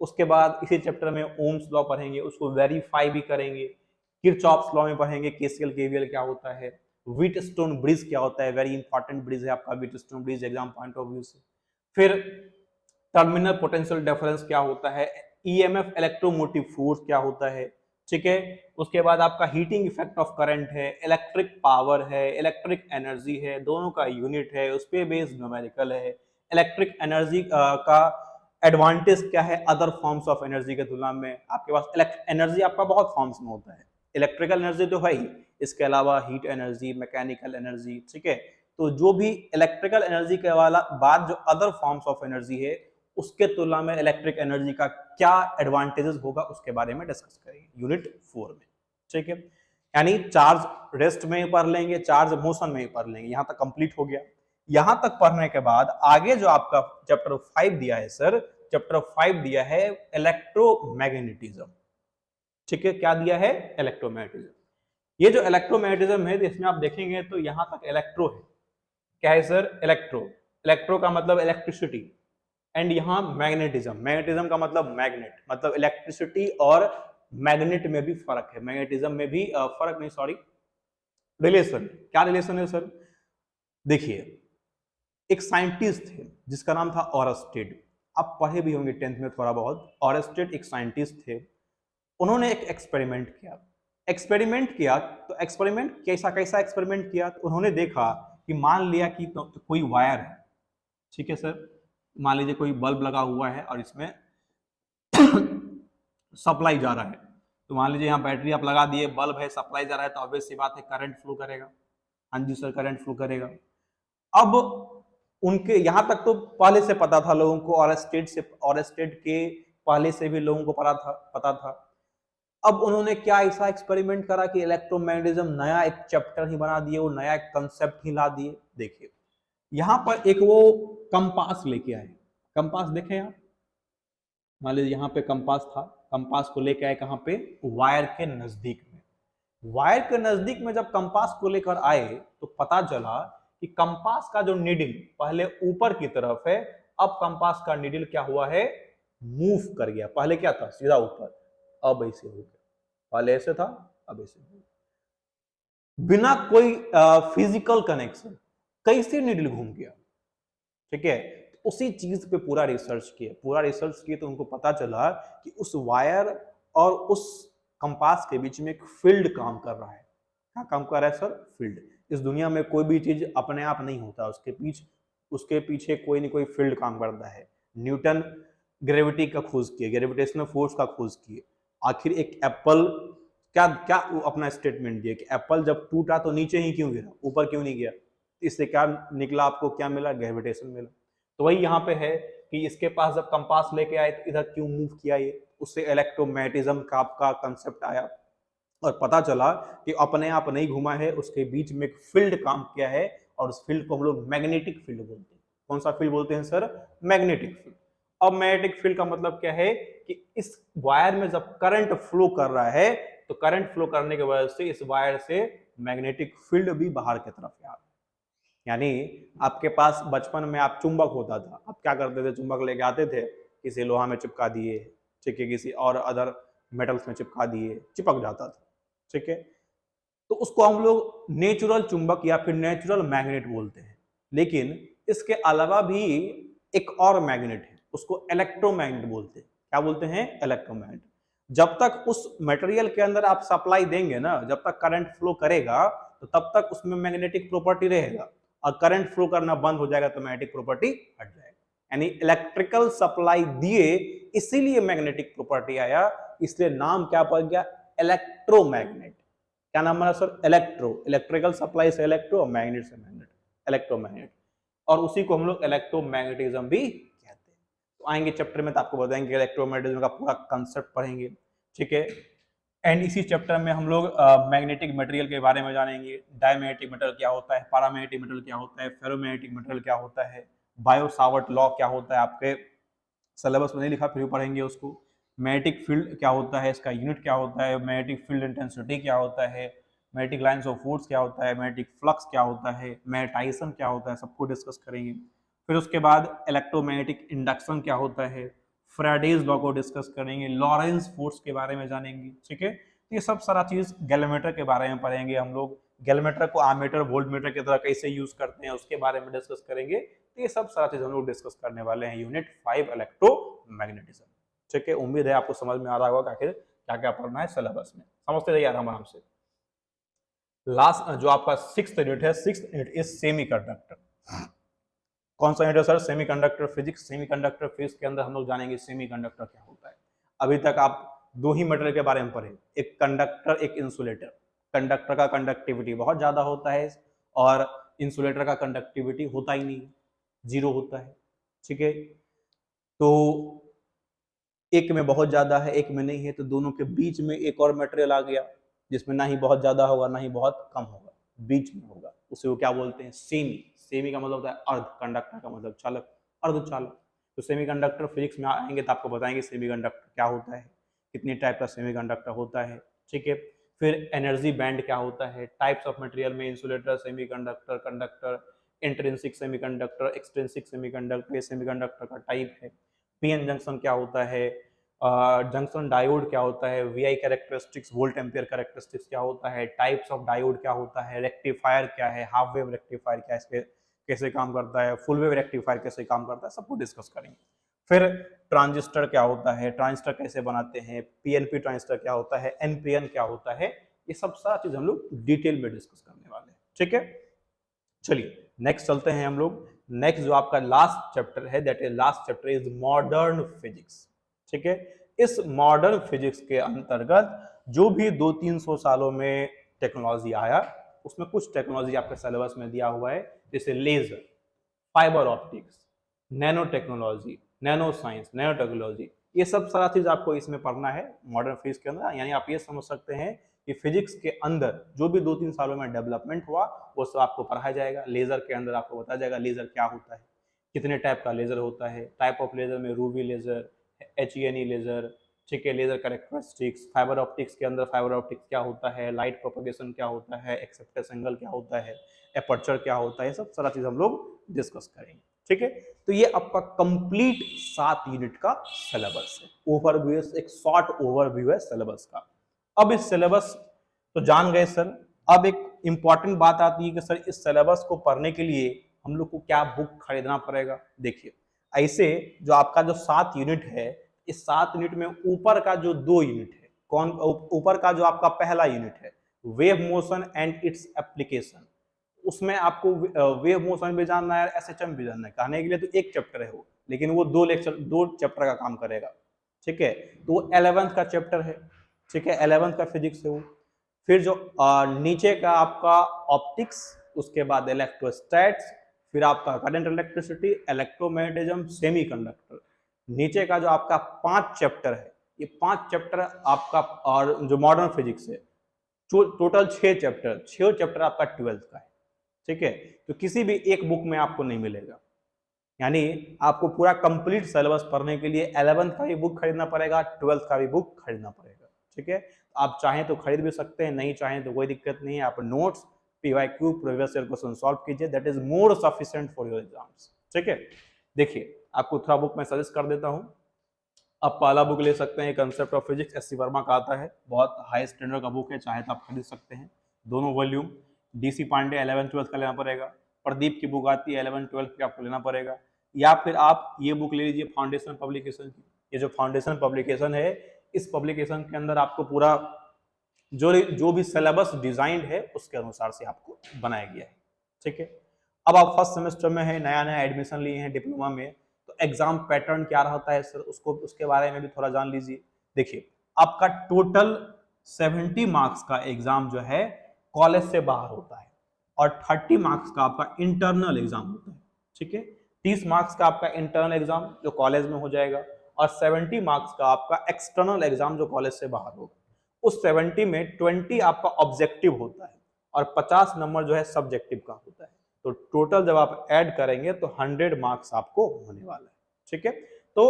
उसके बाद इसी चैप्टर में ओम्स लॉ पढ़ेंगे, उसको वेरीफाई भी करेंगे, किरचॉफ्स लॉ में पढ़ेंगे केसीएल केवीएल क्या होता है, व्हीटस्टोन ब्रिज क्या होता है, वेरी इंपॉर्टेंट ब्रिज है आपका Wheatstone bridge exam point of view से। फिर टर्मिनल पोटेंशियल डिफरेंस क्या होता है, ईएमएफ इलेक्ट्रोमोटिव फोर्स क्या होता है, ठीक है। उसके बाद आपका हीटिंग इफेक्ट ऑफ करंट है, इलेक्ट्रिक पावर है, इलेक्ट्रिक एनर्जी है, दोनों का यूनिट है, उस पर बेस्ड न्यूमेरिकल है, इलेक्ट्रिक एनर्जी का एडवांटेज क्या है अदर फॉर्म्स ऑफ एनर्जी के तुलना में। आपके पास एनर्जी आपका बहुत फॉर्म्स में होता है, इलेक्ट्रिकल एनर्जी तो है ही, इसके अलावा हीट एनर्जी, मैकेनिकल एनर्जी, ठीक है। तो जो भी इलेक्ट्रिकल एनर्जी के वाला बाद जो अदर फॉर्म्स ऑफ एनर्जी है उसके तुलना में इलेक्ट्रिक एनर्जी का क्या एडवांटेजेस होगा उसके बारे में डिस्कस करेंगे यूनिट 4 में, ठीक है। यानी चार्ज रेस्ट में पढ़ लेंगे, चार्ज मोशन में पढ़ लेंगे, यहां तक कंप्लीट हो गया। यहां तक पढ़ने के बाद आगे जो आपका चैप्टर 5 दिया है सर, चैप्टर 5 दिया है इलेक्ट्रोमैग्नेटिज्म, ठीक है। क्या दिया है, इलेक्ट्रोमैग्नेटिज्म। ये जो इलेक्ट्रोमैग्नेटिज्म है इसमें आप देखेंगे तो यहां तक इलेक्ट्रो है, क्या है सर, इलेक्ट्रो। इलेक्ट्रो का मतलब इलेक्ट्रिसिटी, एंड यहां मैग्नेटिज्म, मैग्नेटिज्म का मतलब मैग्नेट, मतलब इलेक्ट्रिसिटी और मैग्नेट में भी फर्क है, मैग्नेटिज्म में भी फर्क नहीं, सॉरी, रिलेशन। क्या रिलेशन है सर, देखिए एक साइंटिस्ट थे जिसका नाम था ऑरस्टेड, आप पढ़े भी होंगे 10th में थोड़ा बहुत। ऑरस्टेड एक साइंटिस्ट थे, उन्होंने एक एक्सपेरिमेंट किया तो एक्सपेरिमेंट कैसा कैसा एक्सपेरिमेंट किया, तो उन्होंने देखा कि मान लिया कि तो कोई वायर है, ठीक है सर, मान लीजिए कोई बल्ब लगा हुआ है और इसमें सप्लाई जा रहा है, तो मान लीजिए यहाँ बैटरी आप लगा दिए, बल्ब है, सप्लाई जा रहा है, तो ऑब्वियस सी बात है करंट फ्लो करेगा। हाँ जी सर, करंट फ्लो करेगा। अब उनके यहाँ तक तो पहले से पता था लोगों को, ऑरेस्टेड के पहले से भी लोगों को पता था। अब उन्होंने क्या ऐसा एक्सपेरिमेंट करा कि इलेक्ट्रोमैग्नेटिज्म नया एक चैप्टर ही बना दिए, वो नया एक कंसेप्ट ही ला दिए। देखिए यहां पर एक वो कंपास लेके आए, कंपास देखें आप, मान लीजिए यहाँ पे कंपास था, कंपास को लेके आए कहाँ पे, वायर के नजदीक में। वायर के नजदीक में जब कंपास को लेकर आए तो पता चला कि कंपास का जो नीडल पहले ऊपर की तरफ है, अब कंपास का नीडल क्या हुआ है, मूव कर गया। पहले क्या था, सीधा ऊपर, अब ऐसे हो गया। पहले ऐसे था, अब ऐसे हो गया। बिना कोई फिजिकल कनेक्शन कैसे नीडल घूम गया, ठीक है। तो उसी चीज पे पूरा रिसर्च किया तो उनको पता चला कि उस वायर और उस कंपास के बीच में एक फील्ड काम कर रहा है। क्या काम कर रहा है सर, फील्ड। इस दुनिया में कोई भी चीज अपने आप नहीं होता, उसके पीछे कोई ना कोई फील्ड काम करता है। न्यूटन ग्रेविटी का खोज किए, ग्रेविटेशनल फोर्स का खोज किए। आखिर एक एप्पल क्या क्या अपना स्टेटमेंट दिया कि एप्पल जब टूटा तो नीचे ही क्यों गिरा, ऊपर क्यों नहीं गया। इससे क्या निकला, आपको क्या मिला, ग्रेविटेशन मिला। तो वही यहाँ पे है कि इसके पास जब कंपास लेके आए तो इधर क्यों मूव किया, ये उससे इलेक्ट्रोमैग्नेटिज्म का आपका कंसेप्ट आया और पता चला कि अपने आप नहीं घुमा है, उसके बीच में एक फील्ड काम किया है और उस फील्ड को हम लोग मैग्नेटिक फील्ड बोलते हैं। कौन सा फील्ड बोलते हैं सर, मैग्नेटिक फील्ड। अब मैग्नेटिक फील्ड का मतलब क्या है कि इस वायर में जब करंट फ्लो कर रहा है तो करंट फ्लो करने की वजह से इस वायर से मैग्नेटिक फील्ड भी बाहर की तरफ आ रहा है। यानी आपके पास बचपन में आप चुंबक होता था, आप क्या करते थे, चुंबक लेके आते थे, किसी लोहा में चिपका दिए, ठीक है, किसी और अदर मेटल्स में चिपका दिए, चिपक जाता था, ठीक है। तो उसको हम लोग नेचुरल चुंबक या फिर नेचुरल मैग्नेट बोलते हैं। लेकिन इसके अलावा भी एक और मैग्नेट है, उसको इलेक्ट्रोमैग्नेट बोलते हैं। क्या बोलते हैं, इलेक्ट्रोमैग्नेट। जब तक उस मटेरियल के अंदर आप सप्लाई देंगे ना, जब तक करंट फ्लो करेगा तो तब तक उसमें मैग्नेटिक प्रॉपर्टी रहेगा, और करंट फ्लो करना बंद हो जाएगा तो मैग्नेटिक प्रॉपर्टी हट जाएगा। यानी इलेक्ट्रिकल सप्लाई दिए इसीलिए मैग्नेटिक प्रॉपर्टी आया, इसलिए नाम क्या पड़ गया, इलेक्ट्रोमैग्नेट। क्या नाम है सर, इलेक्ट्रिकल सप्लाई से इलेक्ट्रो और मैग्नेट से मैग्नेट, इलेक्ट्रोमैग्नेट। और उसी को हम लोग इलेक्ट्रोमैग्नेटिज्म भी कहते हैं। तो आएंगे चैप्टर में तो आपको बताएंगे इलेक्ट्रोमैग्नेटिज्म का पूरा कंसेप्ट पढ़ेंगे, ठीक है। एंड इसी चैप्टर में हम लोग मैग्नेटिक मटेरियल के बारे में जानेंगे, डायमैग्नेटिक मटेरियल क्या होता है, पैरामैग्नेटिक मटेरियल क्या होता है, फेरोमैग्नेटिक मटेरियल क्या होता है, बायो सावर्ट लॉ क्या होता है, आपके सिलेबस में नहीं लिखा फिर भी पढ़ेंगे उसको। मैग्नेटिक फील्ड क्या होता है, इसका यूनिट क्या होता है, मैग्नेटिक फील्ड इंटेंसिटी क्या होता है, मैग्नेटिक लाइंस ऑफ फोर्स क्या होता है, मैग्नेटिक फ्लक्स क्या होता है, मैग्नेटाइजेशन क्या होता है, सबको डिस्कस करेंगे। फिर उसके बाद इलेक्ट्रोमैग्नेटिक इंडक्शन क्या होता है, फ्राडेज लॉ को डिस्कस करेंगे, लॉरेंस फोर्स के बारे में जानेंगे, ठीक है। ये सब सारा चीज गैलोमीटर के बारे में पढ़ेंगे हम लोग। गैलोमीटर को आमीटर वोल्टमीटर की तरह कैसे यूज करते हैं उसके बारे में डिस्कस करेंगे। तो ये सब सारा चीज हम लोग डिस्कस करने वाले हैं यूनिट 5 इलेक्ट्रोमैग्नेटिज्म, ठीक है। उम्मीद है आपको समझ में आ रहा होगा आखिर क्या क्या पढ़ना है सिलेबस में, समझते रहिए आराम से। लास्ट जो आपका 6th यूनिट है, 6th यूनिट इज सेमीकंडक्टर। कौन सा यूनिट है sir, semiconductor physics. Semiconductor physics के अंदर हम लोग जानेंगे सेमीकंडक्टर क्या होता है। अभी तक आप दो ही मटेरियल के बारे में पढ़े, एक कंडक्टर एक इंसुलेटर। कंडक्टर का कंडक्टिविटी बहुत ज्यादा होता है और इंसुलेटर का कंडक्टिविटी होता ही नहीं, जीरो होता है, ठीक है। तो एक में बहुत ज्यादा है एक में नहीं है, तो दोनों के बीच में एक और मटेरियल आ गया जिसमें ना ही बहुत ज्यादा होगा ना ही बहुत कम होगा, बीच में होगा, उसे वो क्या बोलते हैं, सेमी। सेमी का मतलब होता है अर्ध, कंडक्टर का मतलब चालक, अर्धचालक। तो सेमीकंडक्टर फिजिक्स में आएंगे तो आपको बताएंगे सेमीकंडक्टर क्या होता है, कितने टाइप का सेमीकंडक्टर होता है, ठीक है। फिर एनर्जी बैंड क्या होता है, टाइप्स ऑफ मटेरियल में insulator, semiconductor, conductor, intrinsic semiconductor, extrinsic semiconductor, ये सेमीकंडक्टर का टाइप है। पीएन जंक्शन क्या होता है, जंक्शन डायोड क्या होता है, VI characteristics, volt ampere characteristics क्या होता है, टाइप्स ऑफ डायोड क्या होता है, रेक्टिफायर क्या है, हाफ वेव रेक्टिफायर क्या है, कैसे काम करता है, फुल वेव रेक्टिफायर कैसे काम करता है, सबको डिस्कस करेंगे। फिर ट्रांजिस्टर क्या होता है, ट्रांजिस्टर कैसे बनाते हैं, पीएनपी ट्रांजिस्टर क्या होता है, एनपीएन क्या होता है, ये सब सारा चीज हम लोग डिटेल में डिस्कस करने वाले हैं, ठीक है। चलिए नेक्स्ट चलते हैं हम लोग। नेक्स्ट जो आपका लास्ट चैप्टर है, that is last chapter is modern physics, ठीक है। इस मॉडर्न फिजिक्स के अंतर्गत जो भी 200-300 सालों में टेक्नोलॉजी आया, उसमें कुछ टेक्नोलॉजी आपके सिलेबस में दिया हुआ है, जैसे laser, fibre optics, nano technology, nano science, nano technology, ये सब सारा चीज आपको इसमें पढ़ना है मॉडर्न फिजिक्स के अंदर। यानी आप ये समझ सकते हैं कि फिजिक्स के अंदर जो भी 2-3 सालों में डेवलपमेंट हुआ वो सब आपको पढ़ाया जाएगा। लेजर के अंदर आपको बताया जाएगा लेजर क्या होता है, कितने टाइप का लेजर होता है, टाइप ऑफ लेजर में रूबी लेजर, एचईएनई लेजर, ठीक है, लेजर कैरेक्टरिस्टिक्स, फाइबर ऑप्टिक्स के अंदर फाइबर ऑप्टिक्स क्या होता है, लाइट प्रोपगेशन क्या होता है, एक्सेप्टेंस एंगल क्या होता है, एपर्चर क्या होता है, सब सारा चीज हम लोग डिस्कस करेंगे। ठीक है, तो ये आपका कंप्लीट 7 यूनिट का सिलेबस है, ओवरव्यू, एक शॉर्ट ओवरव्यू है सिलेबस का। अब इस सिलेबस तो जान गए सर, अब एक इंपॉर्टेंट बात आती है कि सर इस सिलेबस को पढ़ने के लिए हम लोग को क्या बुक खरीदना पड़ेगा। देखिए, ऐसे जो आपका जो 7 यूनिट है, इस 7 यूनिट में ऊपर का जो 2 यूनिट है, कौन ऊपर का जो आपका पहला यूनिट है, wave motion and its application, उसमें आपको वेव मोशन भी जानना है, एसएचएम भी जानना है। कहने के लिए तो एक चैप्टर है वो, लेकिन वो 2 चैप्टर का काम करेगा। ठीक है, तो वो 11th का चैप्टर है। ठीक है, 11th का फिजिक्स है वो। फिर जो नीचे का आपका ऑप्टिक्स, उसके बाद इलेक्ट्रोस्टैट्स, फिर आपका करंट इलेक्ट्रिसिटी, इलेक्ट्रोमैग्नेटिज्म, सेमीकंडक्टर। नीचे का जो आपका 5 चैप्टर है, ये 5 चैप्टर आपका, और जो मॉडर्न फिजिक्स है, टोटल 6 चैप्टर आपका 12th का है। ठीक है, तो किसी भी एक बुक में आपको नहीं मिलेगा, यानी आपको पूरा कंप्लीट सिलेबस पढ़ने के लिए 11th का भी बुक खरीदना पड़ेगा, 12th का भी बुक खरीदना पड़ेगा। ठीक है, आप चाहें तो खरीद भी सकते हैं, नहीं चाहें तो कोई दिक्कत नहीं है। आप notes, PYQ, previous year question solve कीजिए, that is more sufficient for your exams. ठीक है, देखिए आपको थोड़ा बुक मैं सजेस्ट कर देता हूँ। आप पहला बुक ले सकते हैं, concept of physics, S C Verma का आता है, बहुत हाई स्टैंडर्ड का बुक है, चाहे तो आप खरीद सकते हैं, दोनों वॉल्यूम। डीसी पांडे 11th-12th का लेना पड़ेगा। प्रदीप की बुक आती है 11th-12th की, आपको लेना पड़ेगा। या फिर आप ये बुक ले लीजिए फाउंडेशन पब्लिकेशन की। ये जो फाउंडेशन पब्लिकेशन है, इस पब्लिकेशन के अंदर आपको पूरा जो भी सिलेबस डिजाइन है उसके अनुसार से आपको बनाया गया है। ठीक है, अब आप फर्स्ट सेमेस्टर में है, नया नया एडमिशन लिए हैं डिप्लोमा में, तो एग्जाम पैटर्न क्या रहता है सर, उसके बारे में भी थोड़ा जान लीजिए। देखिए, आपका टोटल 70 मार्क्स का एग्जाम जो है कॉलेज से बाहर होता है, और 30 मार्क्स का आपका इंटरनल एग्जाम होता है। ठीक है, 30 मार्क्स का आपका इंटरनल एग्जाम जो कॉलेज में हो जाएगा, और 70 मार्क्स का आपका एक्सटर्नल एग्जाम जो कॉलेज से बाहर होगा। उस 70 में 20 आपका ऑब्जेक्टिव होता है, और 50 नंबर जो है सब्जेक्टिव का होता है। तो टोटल जब आप ऐड करेंगे तो 100 मार्क्स आपको होने वाला है। ठीक है, तो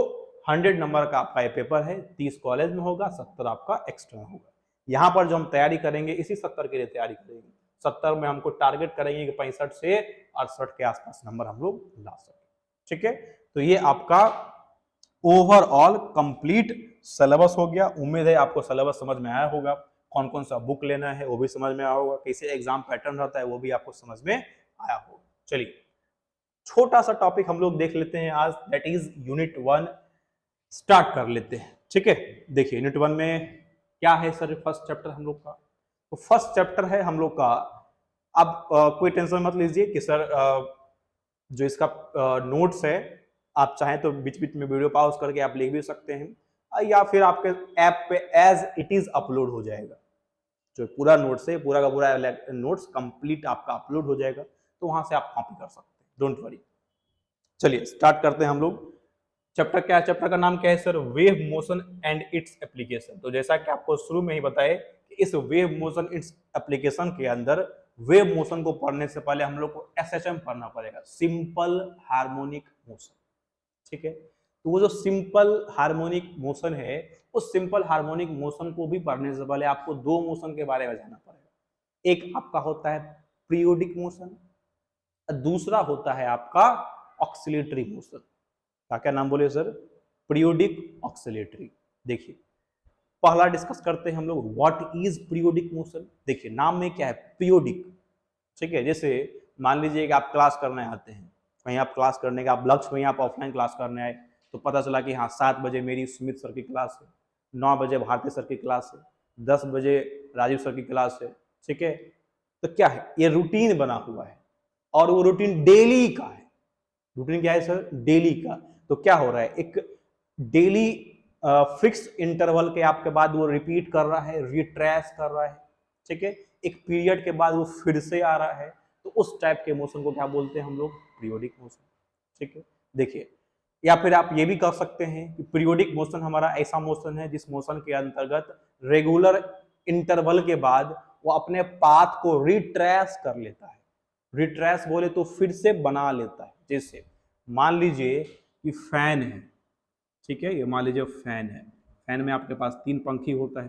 100 नंबर का आपका ये पेपर है, 30 कॉलेज में होगा, 70 आपका एक्सटर्नल होगा। यहाँ पर जो हम तैयारी करेंगे, इसी 70 के लिए तैयारी करेंगे। 70 में हमको टारगेट करेंगे कि 65 से 68 के आसपास नंबर हम लोग ला सकें। ठीक है, तो ये आपका ओवरऑल कंप्लीट सिलेबस हो गया। उम्मीद है आपको सिलेबस समझ में आया होगा, कौन कौन सा बुक लेना है वो भी समझ में आया होगा, कैसे एग्जाम पैटर्न रहता है वो भी आपको समझ में आया होगा। चलिए, छोटा सा टॉपिक हम लोग देख लेते हैं आज, दैट इज यूनिट 1 स्टार्ट कर लेते हैं। ठीक है, देखिए यूनिट 1 में क्या है सर, फर्स्ट चैप्टर हम लोग का, तो फर्स्ट चैप्टर है हम लोग का। अब कोई टेंशन मत लीजिए कि सर जो इसका नोट्स है, आप चाहें तो बीच बीच में वीडियो पॉज करके आप लिख भी सकते हैं, या फिर आपके ऐप पे एज इट इज अपलोड हो जाएगा। जो पूरा नोट्स है, पूरा का पूरा नोट्स कंप्लीट आपका अपलोड हो जाएगा, तो वहां से आप कॉपी कर सकते हैं, डोंट वरी। चलिए स्टार्ट करते हैं हम लोग। चैप्टर क्या है, चैप्टर का नाम क्या है sir, wave motion and its application. तो जैसा कि आपको शुरू में ही बताए कि इस वेव मोशन इट्स एप्लीकेशन के अंदर वेव मोशन को पढ़ने से पहले हम लोग को एसएचएम पढ़ना पड़ेगा, सिंपल हार्मोनिक मोशन। ठीक है, तो वो जो सिंपल हार्मोनिक मोशन है, उस सिंपल हार्मोनिक मोशन को भी पढ़ने से पहले आपको 2 मोशन के बारे में जानना पड़ेगा। एक आपका होता है पीरियोडिक मोशन, दूसरा होता है आपका ऑक्सिलेटरी मोशन। क्या नाम बोले सर, पीरियोडिक, ऑक्सिलेटरी। देखिए पहला डिस्कस करते हैं हम लोग, व्हाट इज पीरियोडिक मोशन। देखिए नाम में क्या है, पीरियोडिक। ठीक है, जैसे मान लीजिए कि आप क्लास करने आते हैं, कहीं आप क्लास करने का आप लक्ष्य में आप ऑफलाइन क्लास करने आए, तो पता चला कि हाँ 7 बजे मेरी सुमित सर की क्लास है, 9 बजे भारती सर की क्लास है, 10 बजे राजीव सर की क्लास है। ठीक है, तो क्या है, ये रूटीन बना हुआ है, और वो रूटीन डेली का है। रूटीन क्या है सर, डेली का। तो क्या हो रहा है, एक डेली फिक्स इंटरवल के आपके बाद वो रिपीट कर रहा है, रिट्रेस कर रहा है। ठीक है, एक पीरियड के बाद वो फिर से आ रहा है, तो उस टाइप के मोशन को क्या बोलते हैं हम लोग, पीरियोडिक मोशन। ठीक है, देखिए, या फिर आप ये भी कर सकते हैं कि पीरियोडिक मोशन हमारा ऐसा मोशन है जिस मोशन के अंतर्गत रेगुलर इंटरवल के बाद वो अपने पाथ को रिट्रेस कर लेता है। रिट्रेस बोले तो फिर से बना लेता है। जैसे मान लीजिए कि फैन है, ठीक है, ये मान लीजिए फैन है, फैन में आपके पास 3 पंखी होता है।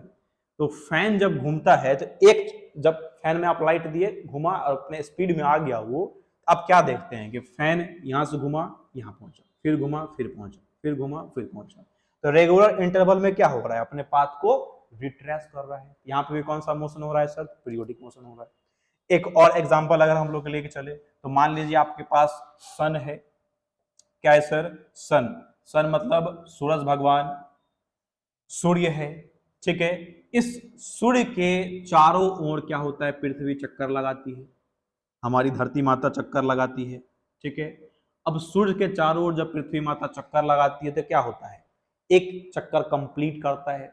तो फैन जब घूमता है तो एक जब फैन में आप लाइट दिए, घुमा और अपने स्पीड में आ गया वो, आप क्या देखते हैं कि फैन यहाँ से घुमा, यहाँ पहुंचा, फिर घुमा, फिर पहुंचा, फिर घुमा, फिर पहुंचा। तो रेगुलर इंटरवल में क्या हो रहा है, अपने पाथ को रिट्रेस कर रहा है। यहाँ पे भी कौन सा मोशन हो रहा है सर, पीरियोडिक मोशन हो रहा है। एक और एग्जांपल अगर हम लोग लेके चले तो मान लीजिए आपके पास सन है। क्या है सर, सन। सन मतलब सूरज भगवान, सूर्य है, ठीक है। इस सूर्य के चारों ओर क्या होता है, पृथ्वी चक्कर लगाती है, हमारी धरती माता चक्कर लगाती है, ठीक है। अब सूर्य के चारों ओर जब पृथ्वी माता चक्कर लगाती है तो क्या होता है, एक चक्कर कंप्लीट करता है,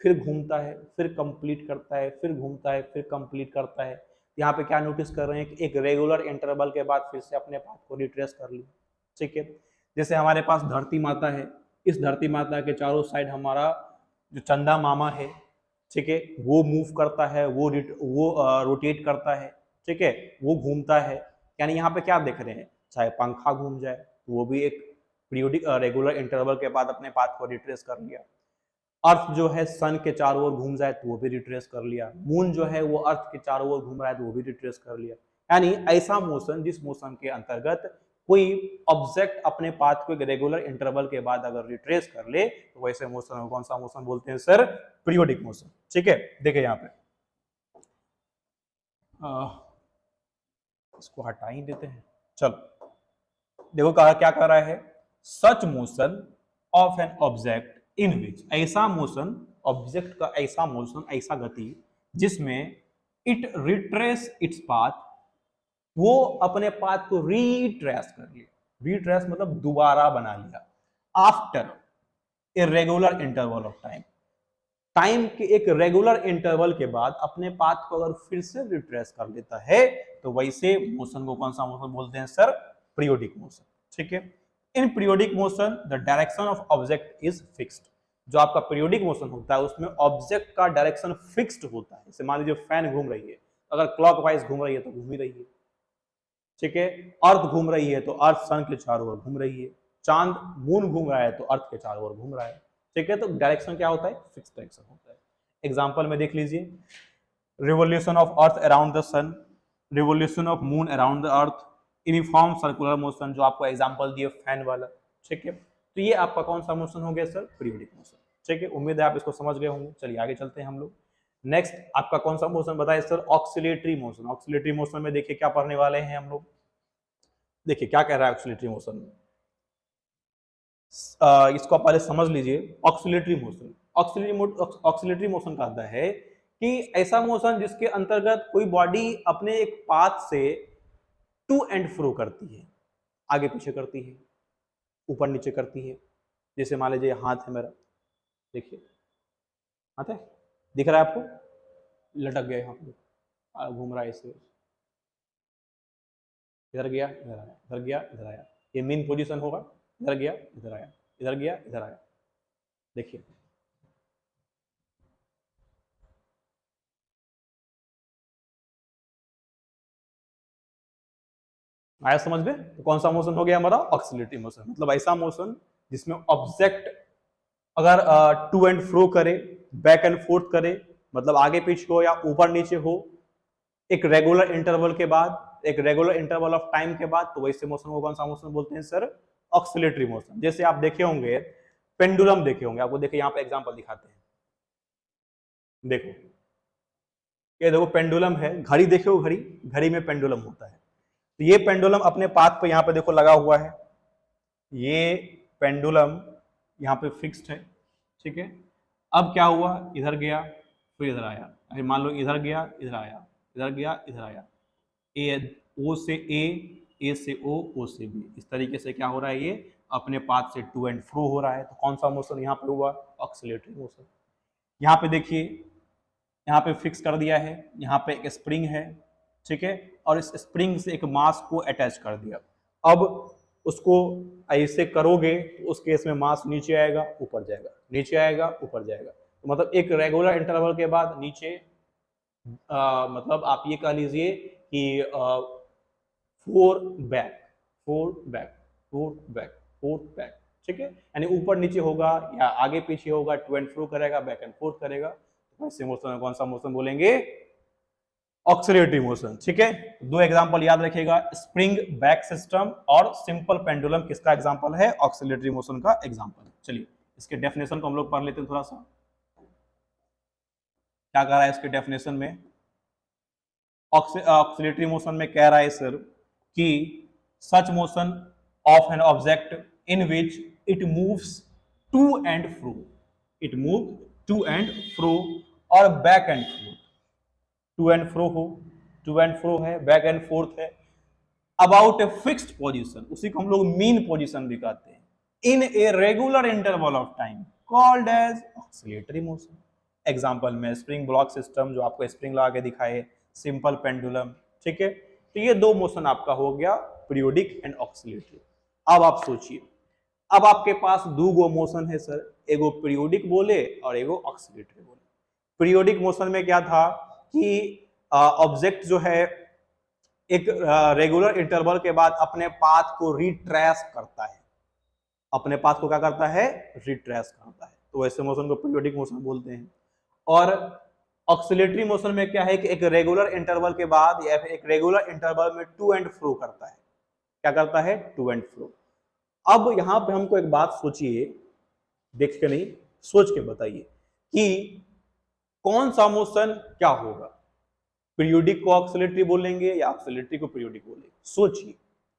फिर घूमता है, फिर कंप्लीट करता है, फिर घूमता है, फिर कंप्लीट करता है। यहाँ पे क्या नोटिस कर रहे हैं कि एक रेगुलर इंटरवल के बाद फिर से अपने पाथ को रिट्रेस कर लिया, ठीक है। जैसे हमारे पास धरती माता है, इस धरती माता के चारों साइड हमारा जो चंदा मामा है, ठीक है, वो मूव करता है, वो रोटेट करता है, ठीक है, वो घूमता है। यानी यहाँ पे क्या देख रहे हैं, चाहे पंखा घूम जाए तो वो भी एक पीरियोडिक रेगुलर इंटरवल के बाद अपने पाथ को रिट्रेस कर लिया। अर्थ जो है सन के चारों ओर घूम जाए तो वो भी रिट्रेस कर लिया। मून जो है वो अर्थ के चारों ओर घूम रहा है तो वो भी रिट्रेस कर लिया। यानी ऐसा मोशन जिस मोशन के अंतर्गत कोई ऑब्जेक्ट अपने पाथ को एक रेगुलर इंटरवल के बाद अगर रिट्रेस कर ले तो वैसे मोशन को कौन सा मोशन बोलते हैं सर, पीरियोडिक मोशन, ठीक है। देखिए यहाँ पे इसको हटा ही देते हैं, चलो देखो क्या कर रहा है, such motion of an object in which, ऐसा मोशन, ऑब्जेक्ट का ऐसा मोशन, ऐसा गति जिसमें इट रिट्रेस इट्स पाथ, वो अपने पाथ को रिट्रेस कर लिया। रिट्रेस मतलब दोबारा बना लिया, after a regular interval of time, time के एक रेगुलर इंटरवल के बाद अपने पाथ को अगर फिर से रिट्रेस कर लेता है तो वैसे मोशन को कौन सा मोशन बोलते हैं सर, पीरियोडिक मोशन, ठीक है। In periodic motion the direction of object is fixed. जो आपका पीरियोडिक मोशन होता है उसमें ऑब्जेक्ट का डायरेक्शन फिक्स्ड होता है। जैसे मान लीजिए फैन घूम रही है, अगर क्लॉकवाइज घूम रही है तो घूम ही रही है, ठीक है। अर्थ घूम रही है तो अर्थ सन के चारों ओर घूम रही है, चांद मून घूम रहा है तो अर्थ के चारों ओर घूम रहा है, ठीक है। तो डायरेक्शन क्या होता है, फिक्स डायरेक्शन होता है। एग्जांपल में देख लीजिए, revolution of earth around the sun, revolution of moon around the earth, uniform circular motion, जो आपको एग्जांपल दिए फैन वाला, ठीक है। तो ये आपका कौन सा मोशन हो गया सर, पीरियोडिक मोशन, ठीक है। उम्मीद है आप इसको समझ गए होंगे। चलिए आगे चलते हैं हम लोग। नेक्स्ट आपका कौन सा मोशन बताए sir, oscillatory motion. Oscillatory motion में देखिए क्या पढ़ने वाले हैं हम लोग। देखिए क्या कह रहा है ऑक्सीलेटरी मोशन में, इसको आप पहले समझ लीजिए। ऑक्सीलेटरी मोशन, ऑक्सीलेटरी मोशन कहता है कि ऐसा मोशन जिसके अंतर्गत कोई बॉडी अपने एक पाथ से टू एंड फ्रो करती है, आगे पीछे करती है, ऊपर नीचे करती है। जैसे मान लीजिए हाथ है मेरा, देखिए हाथ है, दिख रहा है आपको, लटक गया यहाँ पे, घूम रहा है ऐसे, इधर गया इधर आया, इधर गया इधर आया, ये मेन पोजीशन होगा। इधर गया इधर आया, इधर गया इधर आया, देखिए आया समझ में। तो कौन सा मोशन हो गया हमारा, ऑक्सीलेटरी मोशन। मतलब ऐसा मोशन जिसमें ऑब्जेक्ट अगर टू एंड फ्रो करे, बैक एंड फोर्थ करे, मतलब आगे पीछे हो या ऊपर नीचे हो, एक रेगुलर इंटरवल के बाद, एक रेगुलर इंटरवल ऑफ टाइम के बाद, तो वैसे मोशन को कौन सा मोशन बोलते हैं सर, ऑक्सीलेटरी मोशन। जैसे आप देखे होंगे पेंडुलम, देखे होंगे, आपको देखिए यहाँ पे एग्जांपल दिखाते हैं। देखो ये देखो पेंडुलम है, घड़ी देखे हो, घड़ी, घड़ी में पेंडुलम होता है। तो ये पेंडुलम अपने पाथ पे यहाँ पे देखो लगा हुआ है, ये पेंडुलम यहाँ पे फिक्स्ड है, ठीक है। अब क्या हुआ, इधर गया फिर इधर आया, अरे मान लो इधर गया इधर आया, इधर गया इधर आया, ए ओ से ए से ओ से बी, इस तरीके से क्या हो रहा है, ये अपने पाथ से टू एंड फ्रो हो रहा है। तो कौन सा मोशन यहाँ पे हुआ, ऑक्सीलेटरी मोशन। यहाँ पे देखिए, यहाँ पे फिक्स कर दिया है, यहाँ पे एक स्प्रिंग है, ठीक है, और इस स्प्रिंग से एक मास को अटैच कर दिया। अब उसको ऐसे करोगे तो उस केस में मास नीचे आएगा ऊपर जाएगा, नीचे आएगा ऊपर जाएगा। तो मतलब एक रेगुलर इंटरवल के बाद नीचे, मतलब आप ये कह लीजिए कि four back, four back, four back, four back, ठीक है, यानी ऊपर नीचे होगा या आगे पीछे होगा, टू एंड फ्रो करेगा, बैक एंड फोर्थ करेगा, तो ऐसे मोशन में कौन सा मोशन बोलेंगे? Oscillatory motion. ठीक है, दो एग्जांपल याद रखिएगा, स्प्रिंग बैक सिस्टम और सिंपल पेंडुलम किसका एग्जांपल है? ऑक्सिलेटरी मोशन का एग्जांपल। चलिए इसके डेफिनेशन को हम लोग पढ़ लेते हैं थोड़ा सा, क्या कह रहा है इसके डेफिनेशन में। ऑक्सिलेटरी मोशन में कह रहा है सर कि such motion of an object in which it moves to and fro, it move to and fro और back and forth, to and fro हो, टू एंड फ्रो है, बैक एंड फोर्थ है, अबाउट ए फिक्स्ड पोजीशन, उसी को हम लोग मीन पोजीशन भी कहते हैं, in a regular interval of time called as oscillatory motion. Example में स्प्रिंग ब्लॉक सिस्टम जो आपको स्प्रिंग लगा के दिखाए, सिंपल पेंडुलम। ठीक है, तो ये दो मोशन आपका हो गया पीरियोडिक एंड ऑक्सिलेटरी। अब आप सोचिए, अब आपके पास दो गो मोशन है सर, एगो पीरियोडिक बोले और एगो ऑक्सिलेटरी बोले। पीरियोडिक मोशन में क्या था कि ऑब्जेक्ट जो है एक रेगुलर इंटरवल के बाद अपने पाथ को रिट्रेस करता है, अपने पाथ को क्या करता है? रिट्रेस करता है, तो ऐसे मोशन को पीरियोडिक मोशन बोलते हैं। और ऑक्सिलेटरी मोशन में क्या है कि एक रेगुलर इंटरवल के बाद या फिर एक रेगुलर इंटरवल में टू एंड फ्रो करता है। क्या करता है? To and fro. अब यहां पे हमको एक बात सोचिए, देख के नहीं, सोच के बताइए कि कौन सा मोशन क्या होगा? पीरियोडिक को ऑक्सिलेटरी बोलेंगे या ऑक्सिलेटरी को पीरियोडिक बोलेंगे? सोचिए,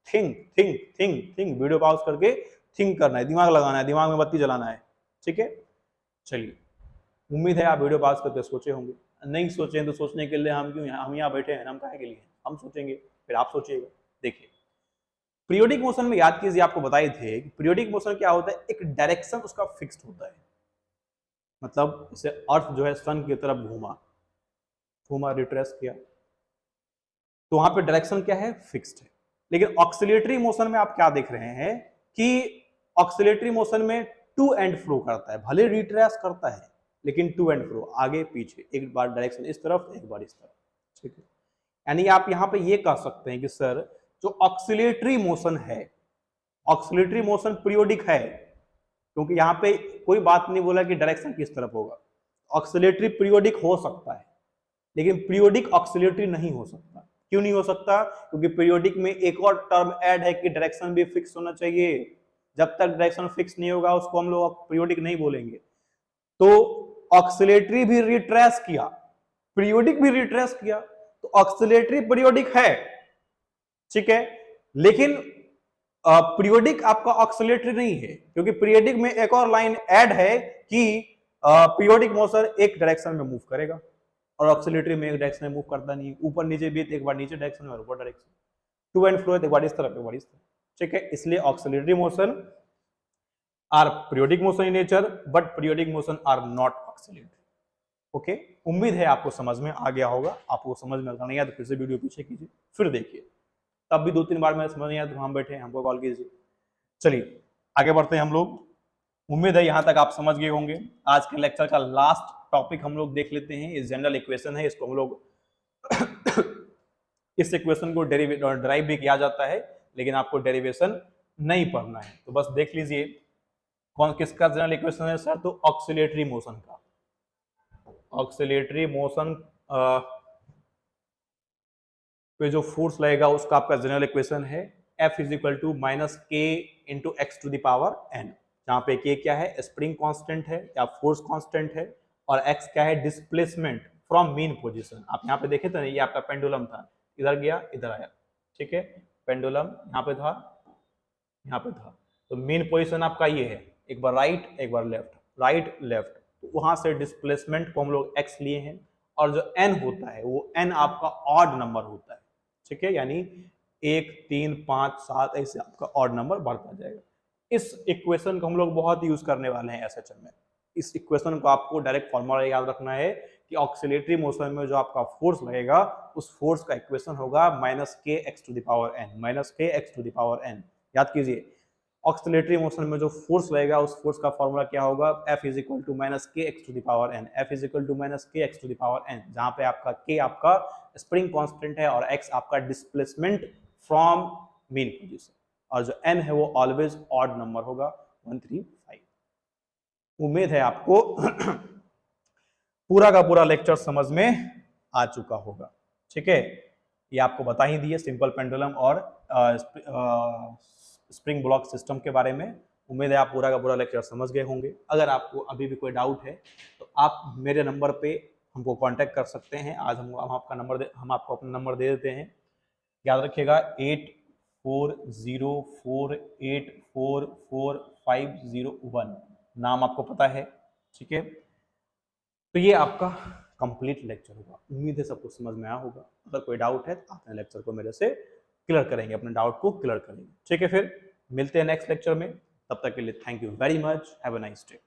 think think think think, video pause करके थिंक करना है, दिमाग लगाना है, दिमाग में बत्ती जलाना है। ठीक है, चलिए उम्मीद है आप वीडियो पॉज करके सोचे होंगे। नहीं सोचे तो सोचने के लिए हम क्यों हम यहाँ बैठे हैं, हम काहे के लिए? हम सोचेंगे, फिर आप सोचिएगा। देखिए पीरियोडिक मोशन में याद कीजिए, आपको बताए थे कि पीरियोडिक मोशन क्या होता है, एक डायरेक्शन उसका फिक्स्ड होता है, मतलब जैसे अर्थ जो है सन की तरफ घूमा, घूमा रिट्रेस किया, तो वहां पे डायरेक्शन क्या है? फिक्स्ड है। लेकिन ऑक्सिलेटरी मोशन में आप क्या देख रहे हैं कि ऑक्सिलेटरी मोशन में टू एंड फ्रो करता है, भले रिट्रेस करता है लेकिन टू एंड फ्रो, आगे पीछे, एक बार डायरेक्शन इस तरफ, एक बार इस तरफ। ठीक है, यानी आप यहां पे ये कह सकते हैं कि सर जो ऑक्सिलेटरी मोशन है, ऑक्सिलेटरी मोशन पीरियोडिक है, क्योंकि यहां पे कोई बात नहीं बोला कि डायरेक्शन किस तरफ होगा। ऑक्सिलेटरी पीरियोडिक हो सकता है लेकिन पीरियोडिक ऑक्सिलेटरी नहीं हो सकता। क्यों नहीं हो सकता? क्योंकि पीरियोडिक में एक और टर्म ऐड है कि डायरेक्शन भी फिक्स होना चाहिए। जब तक डायरेक्शन फिक्स नहीं होगा उसको हम लोग पीरियोडिक नहीं बोलेंगे। तो ऑक्सिलेटरी भी रिट्रेस किया, पीरियोडिक भी रिट्रेस किया, तो ऑक्सिलेटरी पीरियोडिक है। ठीक है, लेकिन पीरियोडिक आपका ऑक्सिलेटरी नहीं है, क्योंकि पीरियोडिक में एक और लाइन ऐड है कि पीरियोडिक मोशन एक डायरेक्शन में मूव करेगा और ऑक्सिलेटरी में एक डायरेक्शन में मूव करता नहीं है। ऊपर नीचे भी एक बार नीचे डायरेक्शन में और ऊपर डायरेक्शन, टू एंड फ्रो एक बार इस तरफ एक बार इस तरफ। ठीक है, इसलिए oscillatory motion are periodic motion in nature, but periodic motion are not oscillatory. Okay, उम्मीद है आपको समझ में आ गया होगा। आपको समझ में अगर नहीं आया तो फिर से वीडियो पीछे कीजिए, फिर देखिए, तब भी 2-3 बार में समझ नहीं आया तो हम बैठे, हमको कॉल कीजिए। चलिए आगे बढ़ते हैं हम लोग। उम्मीद है यहां तक आप समझ गए होंगे। आज के लेक्चर का लास्ट टॉपिक हम लोग देख लेते हैं, इस जनरल इक्वेशन है, इसको हम लोग इस इक्वेशन को डेराइव भी किया जाता है, लेकिन आपको डेरिवेशन नहीं पढ़ना है, तो बस देख लीजिए कौन किसका जनरल इक्वेशन है सर, तो ऑक्सिलेटरी मोशन का। ऑक्सिलेटरी मोशन पे जो फोर्स लगेगा उसका आपका जनरल इक्वेशन है F is to minus k into x to the power n, जहां पे के क्या है? स्प्रिंग कांस्टेंट है या फोर्स कांस्टेंट है, और x क्या है? Displacement from mean position. आप यहाँ पे देखे थे ना, ये आपका पेंडुलम था, इधर गया इधर आया। ठीक है, पेंडुलम यहाँ पे था, यहाँ पे था, तो मीन पोजीशन आपका ये है, एक बार राइट एक बार लेफ्ट, राइट लेफ्ट, तो वहां से डिस्प्लेसमेंट को हम लोग x लिए हैं, और जो n होता है वो n आपका ऑड नंबर होता है। ठीक है, यानी 1, 3, 5, 7 ऐसे आपका ऑड नंबर बढ़ता जाएगा। इस इक्वेशन को हम लोग बहुत यूज करने वाले हैं एसएचएम में। इस इक्वेशन को आपको डायरेक्ट फॉर्मूला याद रखना है कि ऑक्सिलेटरी मोशन में जो आपका फोर्स लगेगा उस फोर्स का इक्वेशन होगा minus k x to the power n, minus k x to the power n. याद कीजिए, ऑक्सिलेटरी मोशन में जो फोर्स लगेगा उस फोर्स का फॉर्मूला क्या होगा? F is equal to minus k x to the power n, F is equal to minus k x to the power n, जहां पे आपका k आपका स्प्रिंग कांस्टेंट है और x आपका डिस्प्लेसमेंट फ्रॉम मीन पोजीशन, और जो n है वो ऑलवेज ऑड नंबर होगा, 135। उम्मीद है आपको पूरा का पूरा लेक्चर समझ में आ चुका होगा। ठीक है, ये आपको बता ही दिए सिंपल पेंडुलम और स्प्रिंग ब्लॉक सिस्टम के बारे में। उम्मीद है आप पूरा का पूरा लेक्चर समझ गए होंगे। अगर आपको अभी भी कोई डाउट है तो आप मेरे नंबर पे हमको कांटेक्ट कर सकते हैं। आज हम आपको अपना नंबर दे देते हैं, याद रखिएगा 8408484501। नाम आपको पता है, ठीक है। तो ये आपका कंप्लीट लेक्चर होगा। उम्मीद है सब कुछ समझ में आया होगा। अगर कोई डाउट है तो अपने लेक्चर को मेरे से क्लियर करेंगे, अपने डाउट को क्लियर करेंगे। ठीक है, फिर मिलते हैं नेक्स्ट लेक्चर में। तब तक के लिए thank you very much, have a nice day.